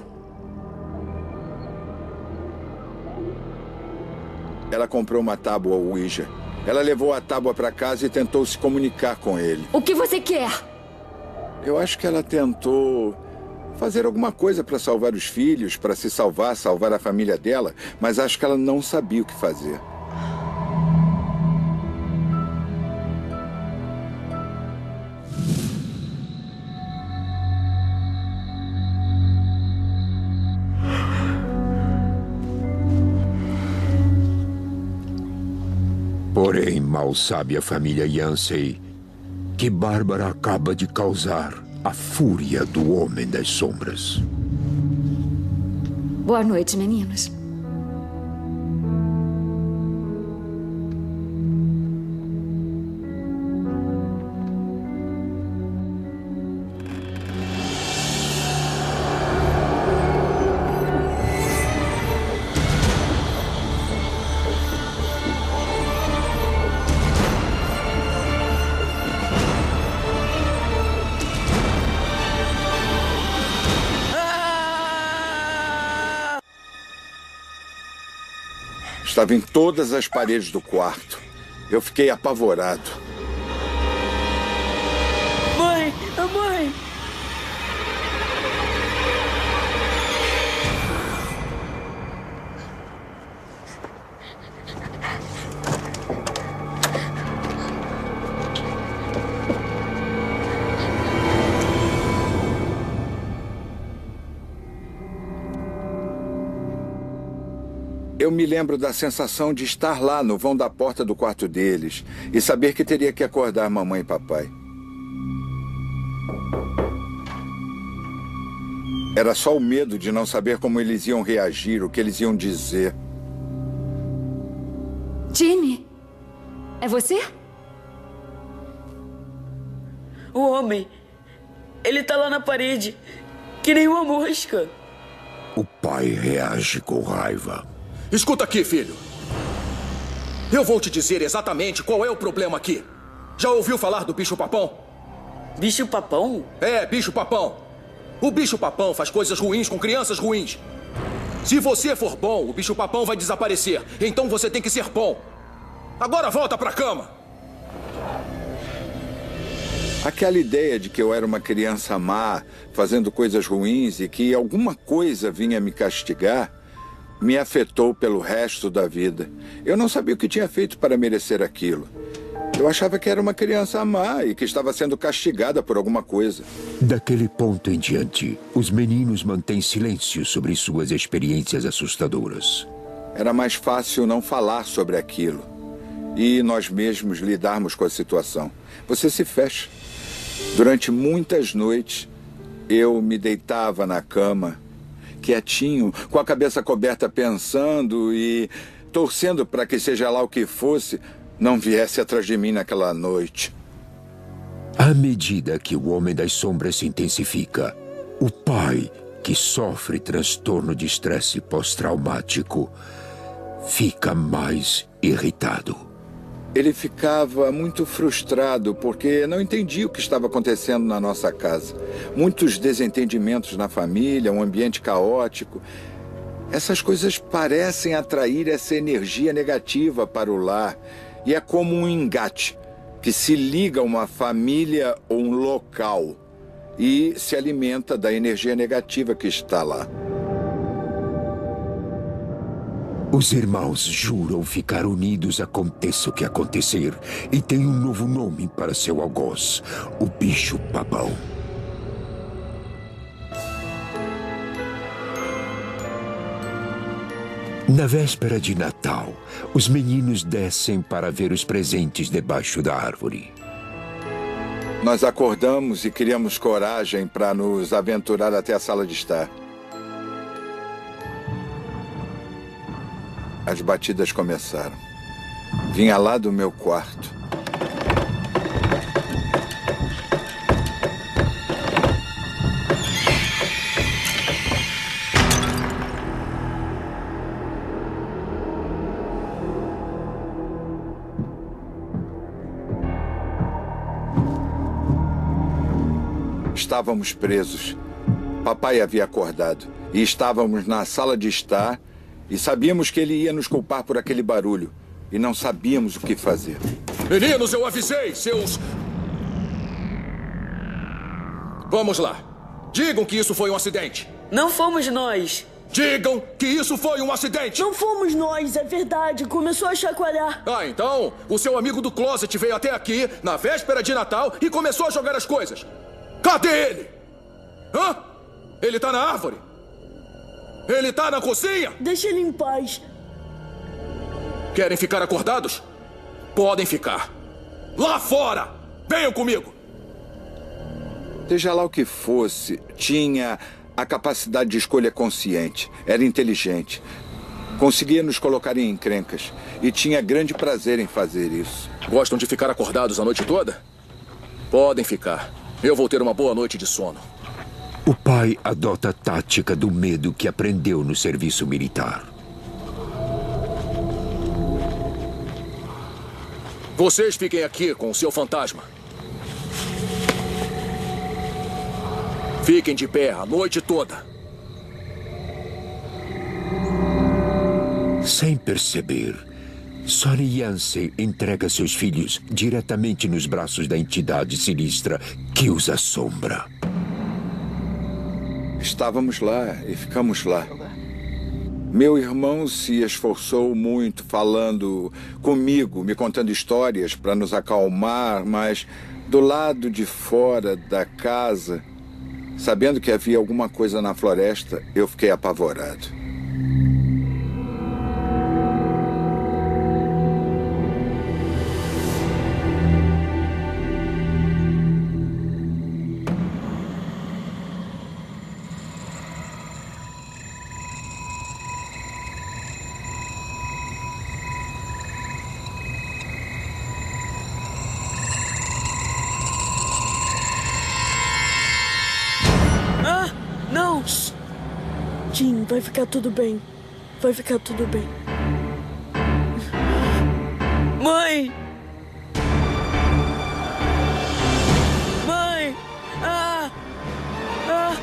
Ela comprou uma tábua Ouija. Ela levou a tábua para casa e tentou se comunicar com ele. O que você quer? Eu acho que ela tentou fazer alguma coisa para salvar os filhos, para se salvar, salvar a família dela, mas acho que ela não sabia o que fazer. Porém, mal sabe a família Yancey que Bárbara acaba de causar a fúria do Homem das Sombras. Boa noite, meninos. Estava em todas as paredes do quarto. Eu fiquei apavorado. Mãe! Mãe! Eu me lembro da sensação de estar lá no vão da porta do quarto deles e saber que teria que acordar mamãe e papai. Era só o medo de não saber como eles iam reagir, o que eles iam dizer. Jimmy, é você? O homem, ele tá lá na parede, que nem uma mosca. O pai reage com raiva. Escuta aqui, filho. Eu vou te dizer exatamente qual é o problema aqui. Já ouviu falar do bicho-papão? Bicho-papão? É, bicho-papão. O bicho-papão faz coisas ruins com crianças ruins. Se você for bom, o bicho-papão vai desaparecer. Então você tem que ser bom. Agora volta pra cama. Aquela ideia de que eu era uma criança má, fazendo coisas ruins e que alguma coisa vinha me castigar, me afetou pelo resto da vida. Eu não sabia o que tinha feito para merecer aquilo. Eu achava que era uma criança má e que estava sendo castigada por alguma coisa. Daquele ponto em diante, os meninos mantêm silêncio sobre suas experiências assustadoras. Era mais fácil não falar sobre aquilo e nós mesmos lidarmos com a situação. Você se fecha. Durante muitas noites, eu me deitava na cama, quietinho, com a cabeça coberta, pensando e torcendo para que seja lá o que fosse, não viesse atrás de mim naquela noite. À medida que o Homem das Sombras se intensifica, o pai, que sofre transtorno de estresse pós-traumático, fica mais irritado. Ele ficava muito frustrado porque não entendia o que estava acontecendo na nossa casa. Muitos desentendimentos na família, um ambiente caótico. Essas coisas parecem atrair essa energia negativa para o lar. E é como um engate que se liga a uma família ou um local e se alimenta da energia negativa que está lá. Os irmãos juram ficar unidos aconteça o que acontecer e têm um novo nome para seu algoz, o bicho-papão. Na véspera de Natal, os meninos descem para ver os presentes debaixo da árvore. Nós acordamos e criamos coragem para nos aventurar até a sala de estar. As batidas começaram. Vinha lá do meu quarto. Estávamos presos. Papai havia acordado e estávamos na sala de estar. E sabíamos que ele ia nos culpar por aquele barulho. E não sabíamos o que fazer. Meninos, eu avisei, seus... Vamos lá. Digam que isso foi um acidente. Não fomos nós. Digam que isso foi um acidente. Não fomos nós, é verdade. Começou a chacoalhar. Ah, então o seu amigo do closet veio até aqui na véspera de Natal e começou a jogar as coisas. Cadê ele? Hã? Ele tá na árvore? Ele tá na cozinha? Deixa ele em paz. Querem ficar acordados? Podem ficar. Lá fora! Venham comigo! Seja lá o que fosse, tinha a capacidade de escolha consciente. Era inteligente. Conseguia nos colocar em encrencas. E tinha grande prazer em fazer isso. Gostam de ficar acordados a noite toda? Podem ficar. Eu vou ter uma boa noite de sono. O pai adota a tática do medo que aprendeu no serviço militar. Vocês fiquem aqui com o seu fantasma. Fiquem de pé a noite toda. Sem perceber, Sonny Yancey entrega seus filhos diretamente nos braços da entidade sinistra que os assombra. Estávamos lá e ficamos lá. Meu irmão se esforçou muito falando comigo, me contando histórias para nos acalmar, mas do lado de fora da casa, sabendo que havia alguma coisa na floresta, eu fiquei apavorado. Jim, vai ficar tudo bem. Vai ficar tudo bem. Mãe! Mãe! Ah! Ah!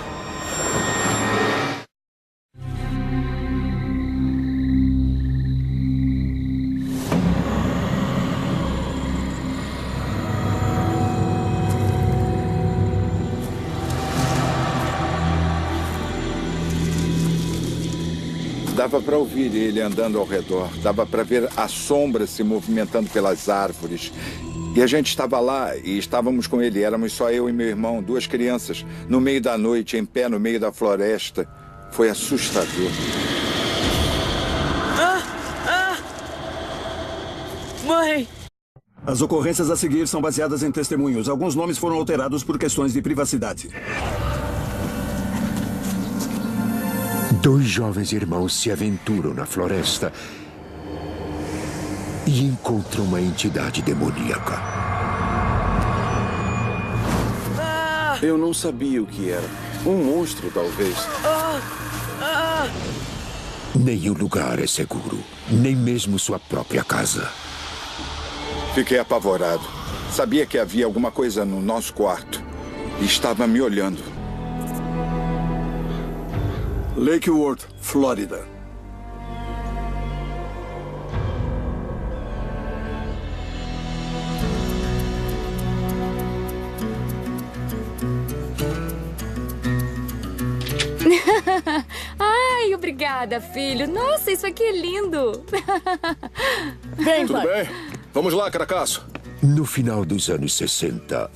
Dava para ouvir ele andando ao redor. Dava para ver a sombra se movimentando pelas árvores. E a gente estava lá e estávamos com ele. Éramos só eu e meu irmão, duas crianças, no meio da noite, em pé no meio da floresta. Foi assustador. Mãe! As ocorrências a seguir são baseadas em testemunhos. Alguns nomes foram alterados por questões de privacidade. 2 jovens irmãos se aventuram na floresta e encontram uma entidade demoníaca. Eu não sabia o que era. Um monstro, talvez. Nenhum lugar é seguro, nem mesmo sua própria casa. Fiquei apavorado. Sabia que havia alguma coisa no nosso quarto. E estava me olhando. Lake Worth, Flórida. Ai, obrigada, filho. Nossa, isso aqui é lindo. Vem, Tudo bem? Vamos lá, Caracaço. No final dos anos 60,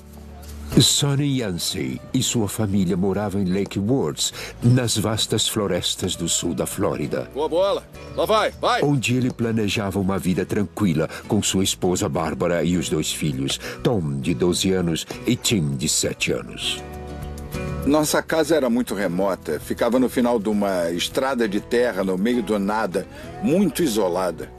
Sonny Yancey e sua família moravam em Lake Worth, nas vastas florestas do sul da Flórida. Boa bola. Lá vai, vai. Onde ele planejava uma vida tranquila com sua esposa Bárbara e os 2 filhos, Tom, de 12 anos, e Tim, de 7 anos. Nossa casa era muito remota. Ficava no final de uma estrada de terra, no meio do nada, muito isolada.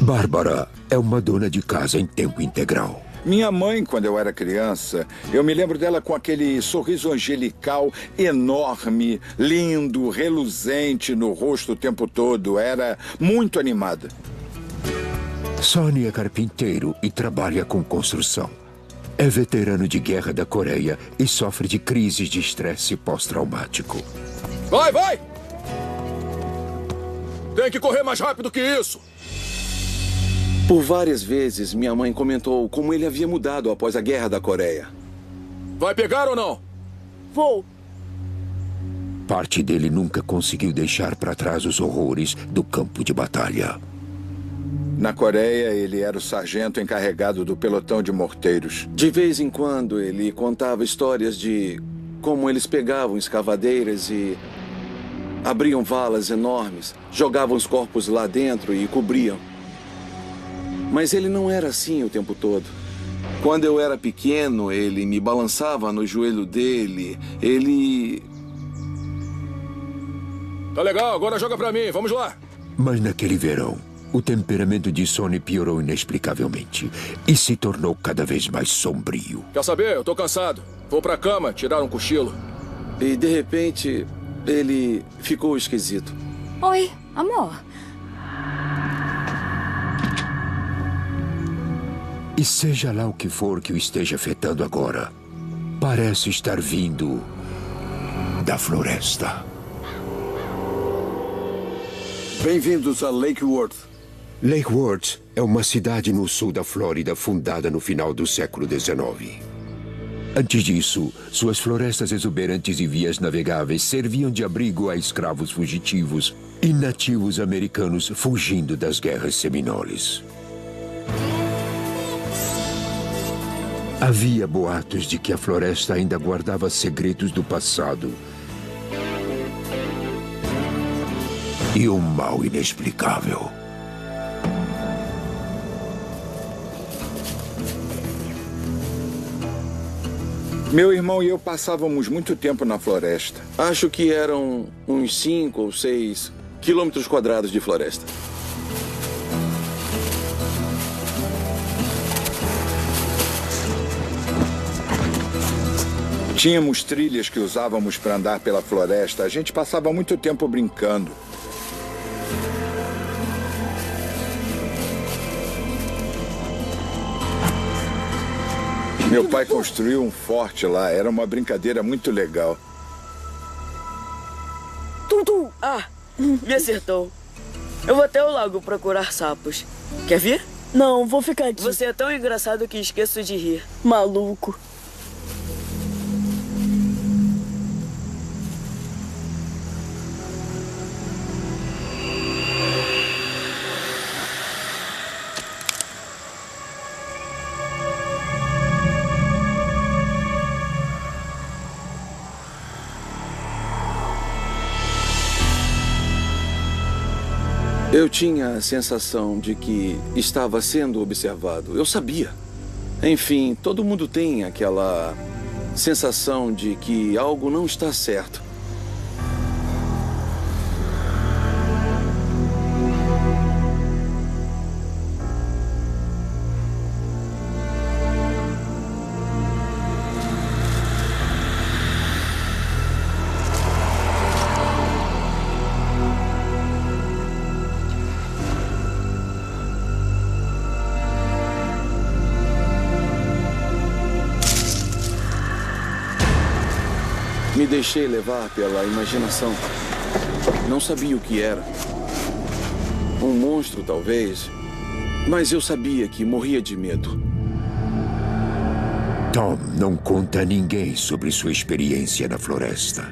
Bárbara é uma dona de casa em tempo integral. Minha mãe, quando eu era criança, eu me lembro dela com aquele sorriso angelical enorme, lindo, reluzente no rosto o tempo todo. Era muito animada. Sonny é carpinteiro e trabalha com construção. É veterano de guerra da Coreia e sofre de crises de estresse pós-traumático. Vai, vai! Tem que correr mais rápido que isso. Por várias vezes, minha mãe comentou como ele havia mudado após a Guerra da Coreia. Vai pegar ou não? Vou. Parte dele nunca conseguiu deixar para trás os horrores do campo de batalha. Na Coreia, ele era o sargento encarregado do pelotão de morteiros. De vez em quando, ele contava histórias de como eles pegavam escavadeiras e abriam valas enormes, jogavam os corpos lá dentro e cobriam. Mas ele não era assim o tempo todo. Quando eu era pequeno, ele me balançava no joelho dele. Ele... Tá legal, agora joga pra mim, vamos lá. Mas naquele verão, o temperamento de Sonny piorou inexplicavelmente e se tornou cada vez mais sombrio. Quer saber? Eu tô cansado. Vou pra cama, tirar um cochilo. E de repente, ele ficou esquisito. Oi, amor. E seja lá o que for que o esteja afetando agora, parece estar vindo da floresta. Bem-vindos a Lake Worth. Lake Worth é uma cidade no sul da Flórida fundada no final do século XIX. Antes disso, suas florestas exuberantes e vias navegáveis serviam de abrigo a escravos fugitivos e nativos americanos fugindo das guerras seminoles. Havia boatos de que a floresta ainda guardava segredos do passado e um mal inexplicável. Meu irmão e eu passávamos muito tempo na floresta. Acho que eram uns 5 ou 6 quilômetros quadrados de floresta. Tínhamos trilhas que usávamos para andar pela floresta. A gente passava muito tempo brincando. Meu pai construiu um forte lá. Era uma brincadeira muito legal. Tum-tum! Ah, me acertou. Eu vou até o lago procurar sapos. Quer vir? Não, vou ficar aqui. Você é tão engraçado que esqueço de rir. Maluco. Eu tinha a sensação de que estava sendo observado. Eu sabia. Enfim, todo mundo tem aquela sensação de que algo não está certo. Me deixei levar pela imaginação. Não sabia o que era. Um monstro, talvez. Mas eu sabia que morria de medo. Tom não conta a ninguém sobre sua experiência na floresta.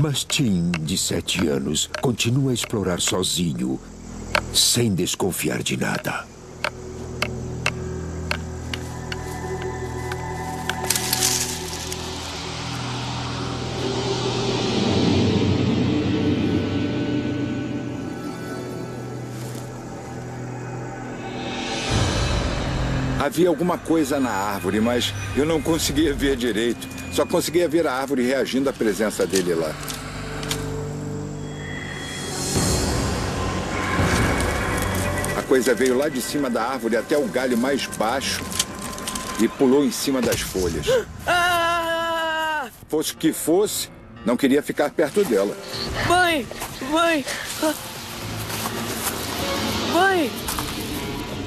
Mas Tim, de 7 anos, continua a explorar sozinho, sem desconfiar de nada. Havia alguma coisa na árvore, mas eu não conseguia ver direito. Só conseguia ver a árvore reagindo à presença dele lá. A coisa veio lá de cima da árvore até o galho mais baixo e pulou em cima das folhas. Ah! Fosse o que fosse, não queria ficar perto dela. Mãe! Mãe! Mãe!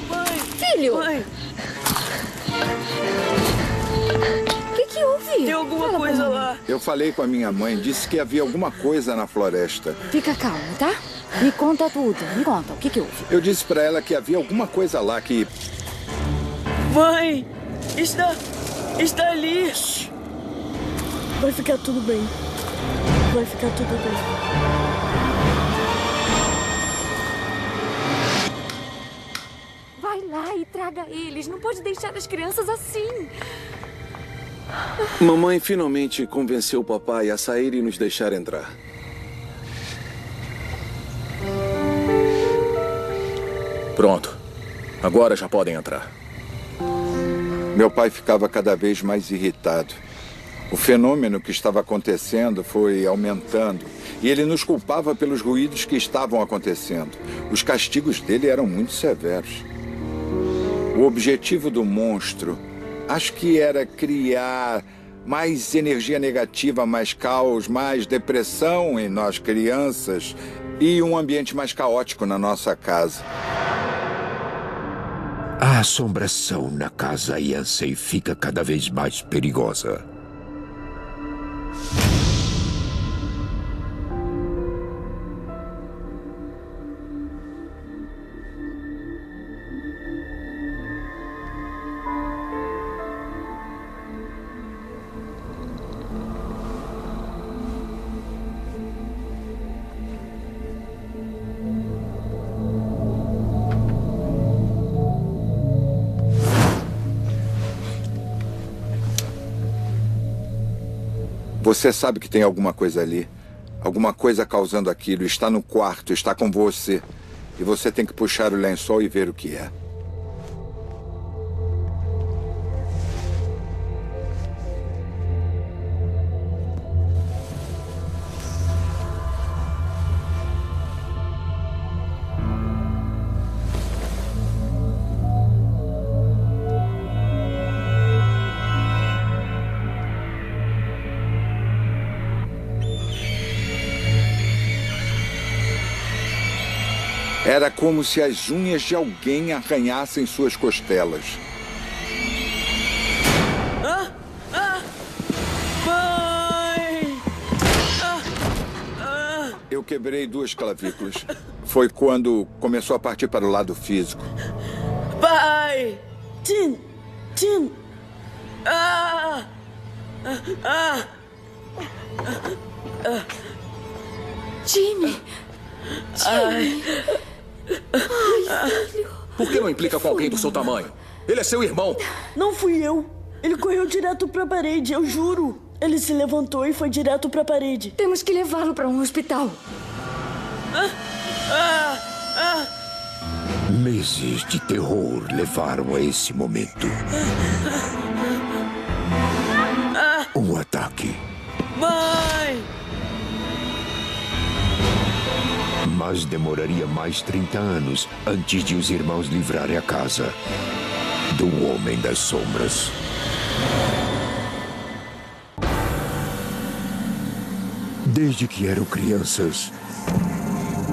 Mãe! Filho! Mãe! O que houve? Tem alguma coisa lá. Eu falei com a minha mãe, disse que havia alguma coisa na floresta. Fica calmo, tá? Me conta tudo. Me conta, o que houve? Eu disse pra ela que havia alguma coisa lá que... Mãe! Está ali! Vai ficar tudo bem. Vai ficar tudo bem. Vai lá e traga eles. Não pode deixar as crianças assim. Mamãe finalmente convenceu o papai a sair e nos deixar entrar. Pronto. Agora já podem entrar. Meu pai ficava cada vez mais irritado. O fenômeno que estava acontecendo foi aumentando e ele nos culpava pelos ruídos que estavam acontecendo. Os castigos dele eram muito severos. O objetivo do monstro, acho que era criar mais energia negativa, mais caos, mais depressão em nós crianças e um ambiente mais caótico na nossa casa. A assombração na casa Yancey fica cada vez mais perigosa. Você sabe que tem alguma coisa ali. Alguma coisa causando aquilo. Está no quarto, está com você. E você tem que puxar o lençol e ver o que é. Era como se as unhas de alguém arranhassem suas costelas. Mãe! Eu quebrei 2 clavículas. Foi quando começou a partir para o lado físico. Pai! Tim! Tim! Jimmy! Jimmy! Ai, filho! Por que não implica com alguém do seu tamanho? Ele é seu irmão. Não fui eu. Ele correu direto pra parede, eu juro. Ele se levantou e foi direto pra parede. Temos que levá-lo para um hospital. Meses de terror levaram a esse momento. Um ataque. Mãe! Mas demoraria mais 30 anos antes de os irmãos livrarem a casa do Homem das Sombras. Desde que eram crianças,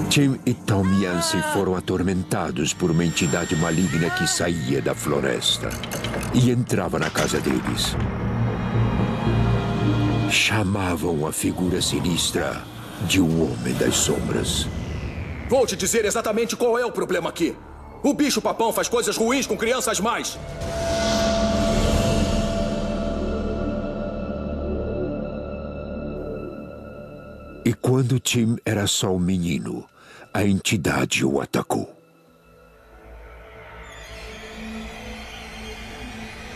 Tim e Tom Yancey foram atormentados por uma entidade maligna que saía da floresta e entrava na casa deles. Chamavam a figura sinistra de um Homem das Sombras. Vou te dizer exatamente qual é o problema aqui. O bicho-papão faz coisas ruins com crianças mais. E quando Tim era só um menino, a entidade o atacou.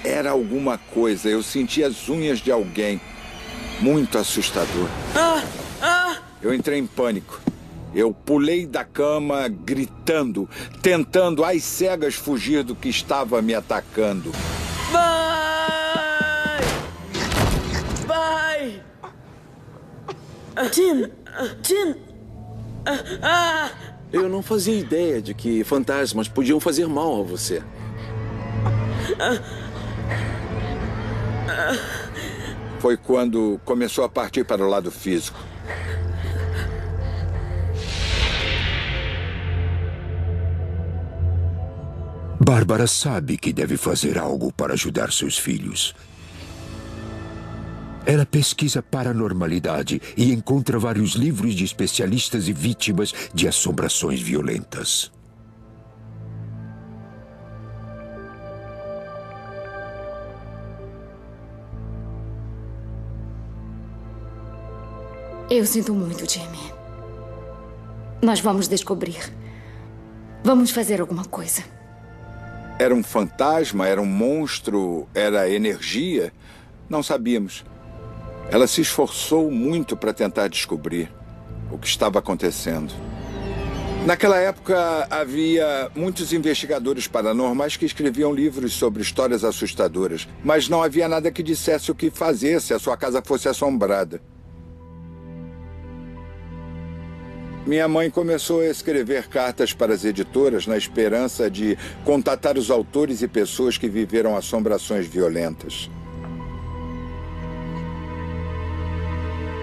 Era alguma coisa. Eu senti as unhas de alguém. Muito assustador. Eu entrei em pânico. Eu pulei da cama, gritando, tentando às cegas fugir do que estava me atacando. Pai! Pai! Tim! Tim! Eu não fazia ideia de que fantasmas podiam fazer mal a você. Foi quando começou a partir para o lado físico. Bárbara sabe que deve fazer algo para ajudar seus filhos. Ela pesquisa paranormalidade e encontra vários livros de especialistas e vítimas de assombrações violentas. Eu sinto muito, Jimmy. Nós vamos descobrir. Vamos fazer alguma coisa. Era um fantasma? Era um monstro? Era energia? Não sabíamos. Ela se esforçou muito para tentar descobrir o que estava acontecendo. Naquela época, havia muitos investigadores paranormais que escreviam livros sobre histórias assustadoras, mas não havia nada que dissesse o que fazer se a sua casa fosse assombrada. Minha mãe começou a escrever cartas para as editoras na esperança de contatar os autores e pessoas que viveram assombrações violentas.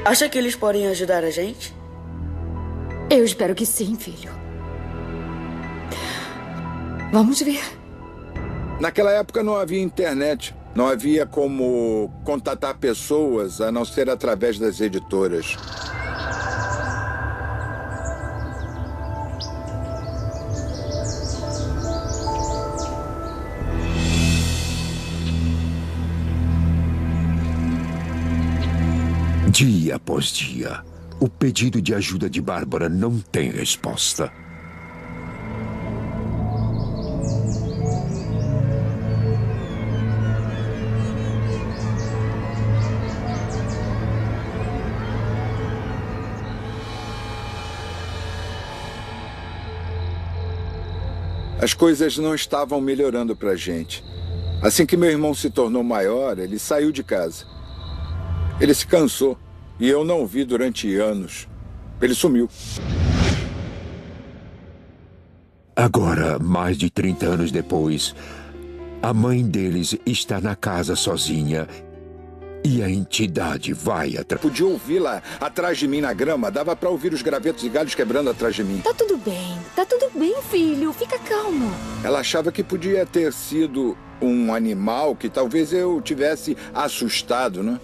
Acha que eles podem ajudar a gente? Eu espero que sim, filho. Vamos ver. Naquela época não havia internet. Não havia como contatar pessoas a não ser através das editoras. Dia após dia, o pedido de ajuda de Bárbara não tem resposta. As coisas não estavam melhorando pra gente. Assim que meu irmão se tornou maior, ele saiu de casa. Ele se cansou e eu não o vi durante anos. Ele sumiu. Agora, mais de 30 anos depois, a mãe deles está na casa sozinha E a entidade vai atrás. Podia ouvi-la atrás de mim na grama. Dava para ouvir os gravetos e galhos quebrando atrás de mim. Tá tudo bem, filho. Fica calmo. Ela achava que podia ter sido um animal que talvez eu tivesse assustado, né?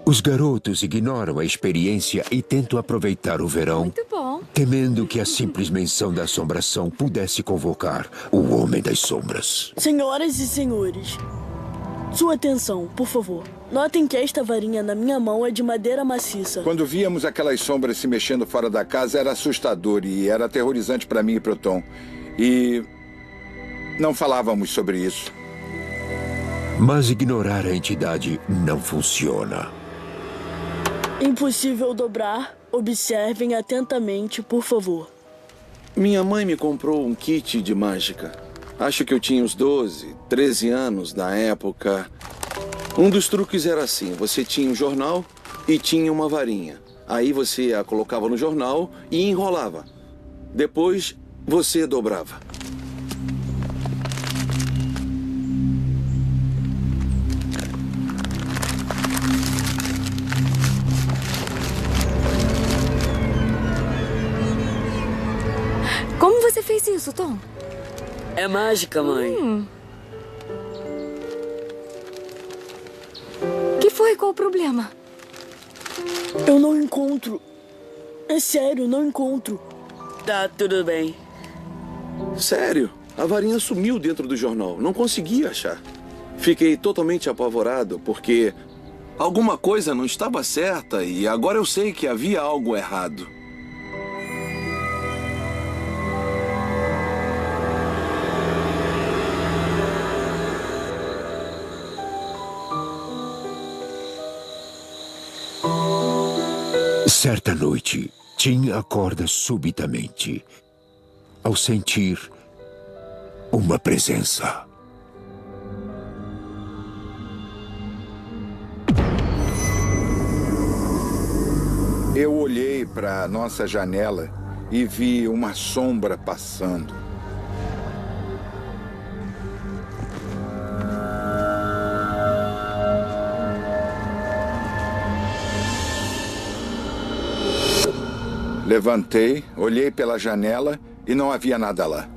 Os garotos ignoram a experiência e tentam aproveitar o verão, Muito bom. temendo que a simples menção da assombração pudesse convocar o Homem das Sombras. Senhoras e senhores, sua atenção, por favor. Notem que esta varinha na minha mão é de madeira maciça. Quando víamos aquelas sombras se mexendo fora da casa, era assustador e era aterrorizante para mim e para o Tom. E não falávamos sobre isso. Mas ignorar a entidade não funciona. Impossível dobrar. Observem atentamente, por favor. Minha mãe me comprou um kit de mágica. Acho que eu tinha uns 12, 13 anos na época. Um dos truques era assim: você tinha um jornal e tinha uma varinha. Aí você a colocava no jornal e enrolava. Depois você dobrava. Como você fez isso, Tom? É mágica, mãe. Que foi? Qual o problema? Eu não encontro. É sério, não encontro. Tá tudo bem. Sério? A varinha sumiu dentro do jornal. Não consegui achar. Fiquei totalmente apavorado porque alguma coisa não estava certa e agora eu sei que havia algo errado. Certa noite, Tim acorda subitamente ao sentir uma presença. Eu olhei para nossa janela e vi uma sombra passando. Levantei, olhei pela janela e não havia nada lá.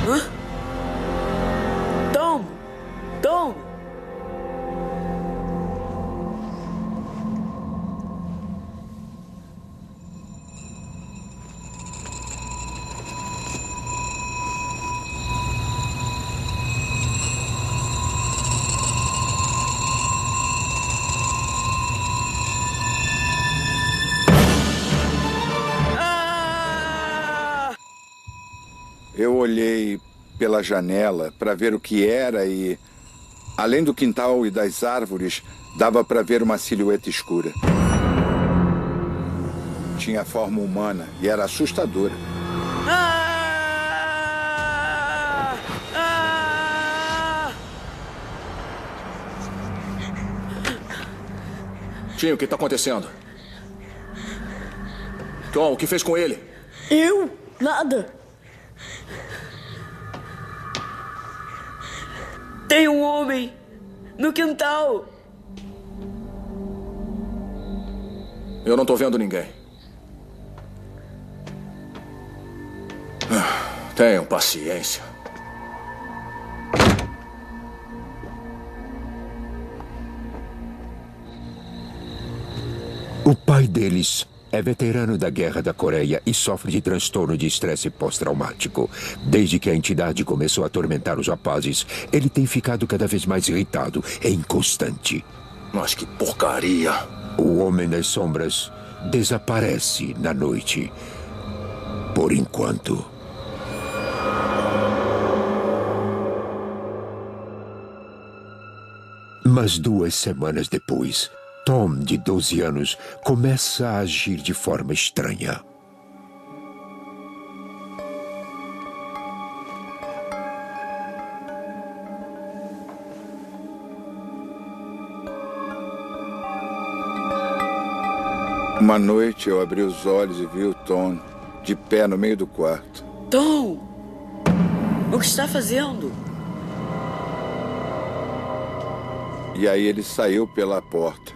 Hã? Tom! Tom! Eu olhei pela janela para ver o que era e, além do quintal e das árvores, dava para ver uma silhueta escura. Tinha forma humana e era assustadora. Tim, o que está acontecendo? Tom, o que fez com ele? Eu? Nada. Tem um homem no quintal. Eu não estou vendo ninguém. Tenham paciência. O pai deles é veterano da Guerra da Coreia e sofre de transtorno de estresse pós-traumático. Desde que a entidade começou a atormentar os rapazes, ele tem ficado cada vez mais irritado e inconstante. Mas que porcaria! O Homem das Sombras desaparece na noite. Por enquanto. Mas 2 semanas depois, Tom, de 12 anos, começa a agir de forma estranha. Uma noite eu abri os olhos e vi o Tom de pé no meio do quarto. Tom! O que está fazendo? E aí ele saiu pela porta.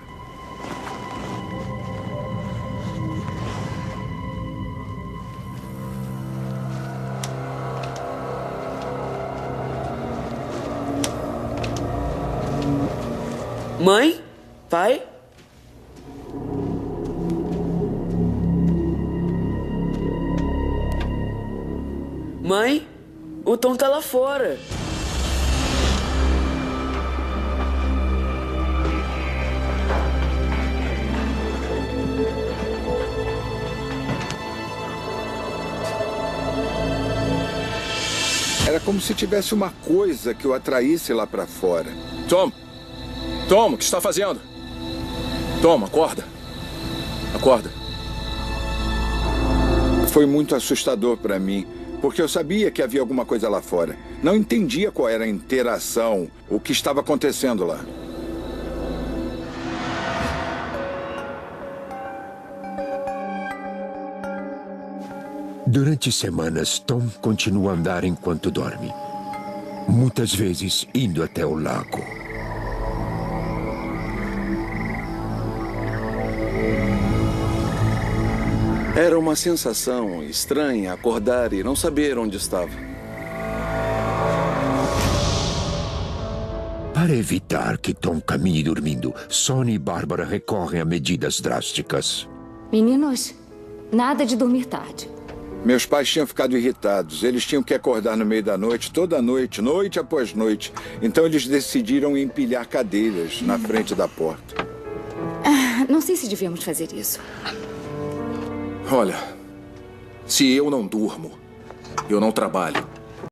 Mãe? Pai? Mãe? O Tom tá lá fora. Era como se tivesse uma coisa que o atraísse lá pra fora. Tom! Tom, o que está fazendo? Tom, acorda. Acorda. Foi muito assustador pra mim, porque eu sabia que havia alguma coisa lá fora. Não entendia qual era a interação, o que estava acontecendo lá. Durante semanas, Tom continua a andar enquanto dorme. Muitas vezes indo até o lago. Era uma sensação estranha acordar e não saber onde estava. Para evitar que Tom caminhe dormindo, Sonny e Bárbara recorrem a medidas drásticas. Meninos, nada de dormir tarde. Meus pais tinham ficado irritados. Eles tinham que acordar no meio da noite, toda noite, noite após noite. Então eles decidiram empilhar cadeiras na frente da porta. Não sei se devíamos fazer isso. Olha, se eu não durmo, eu não trabalho.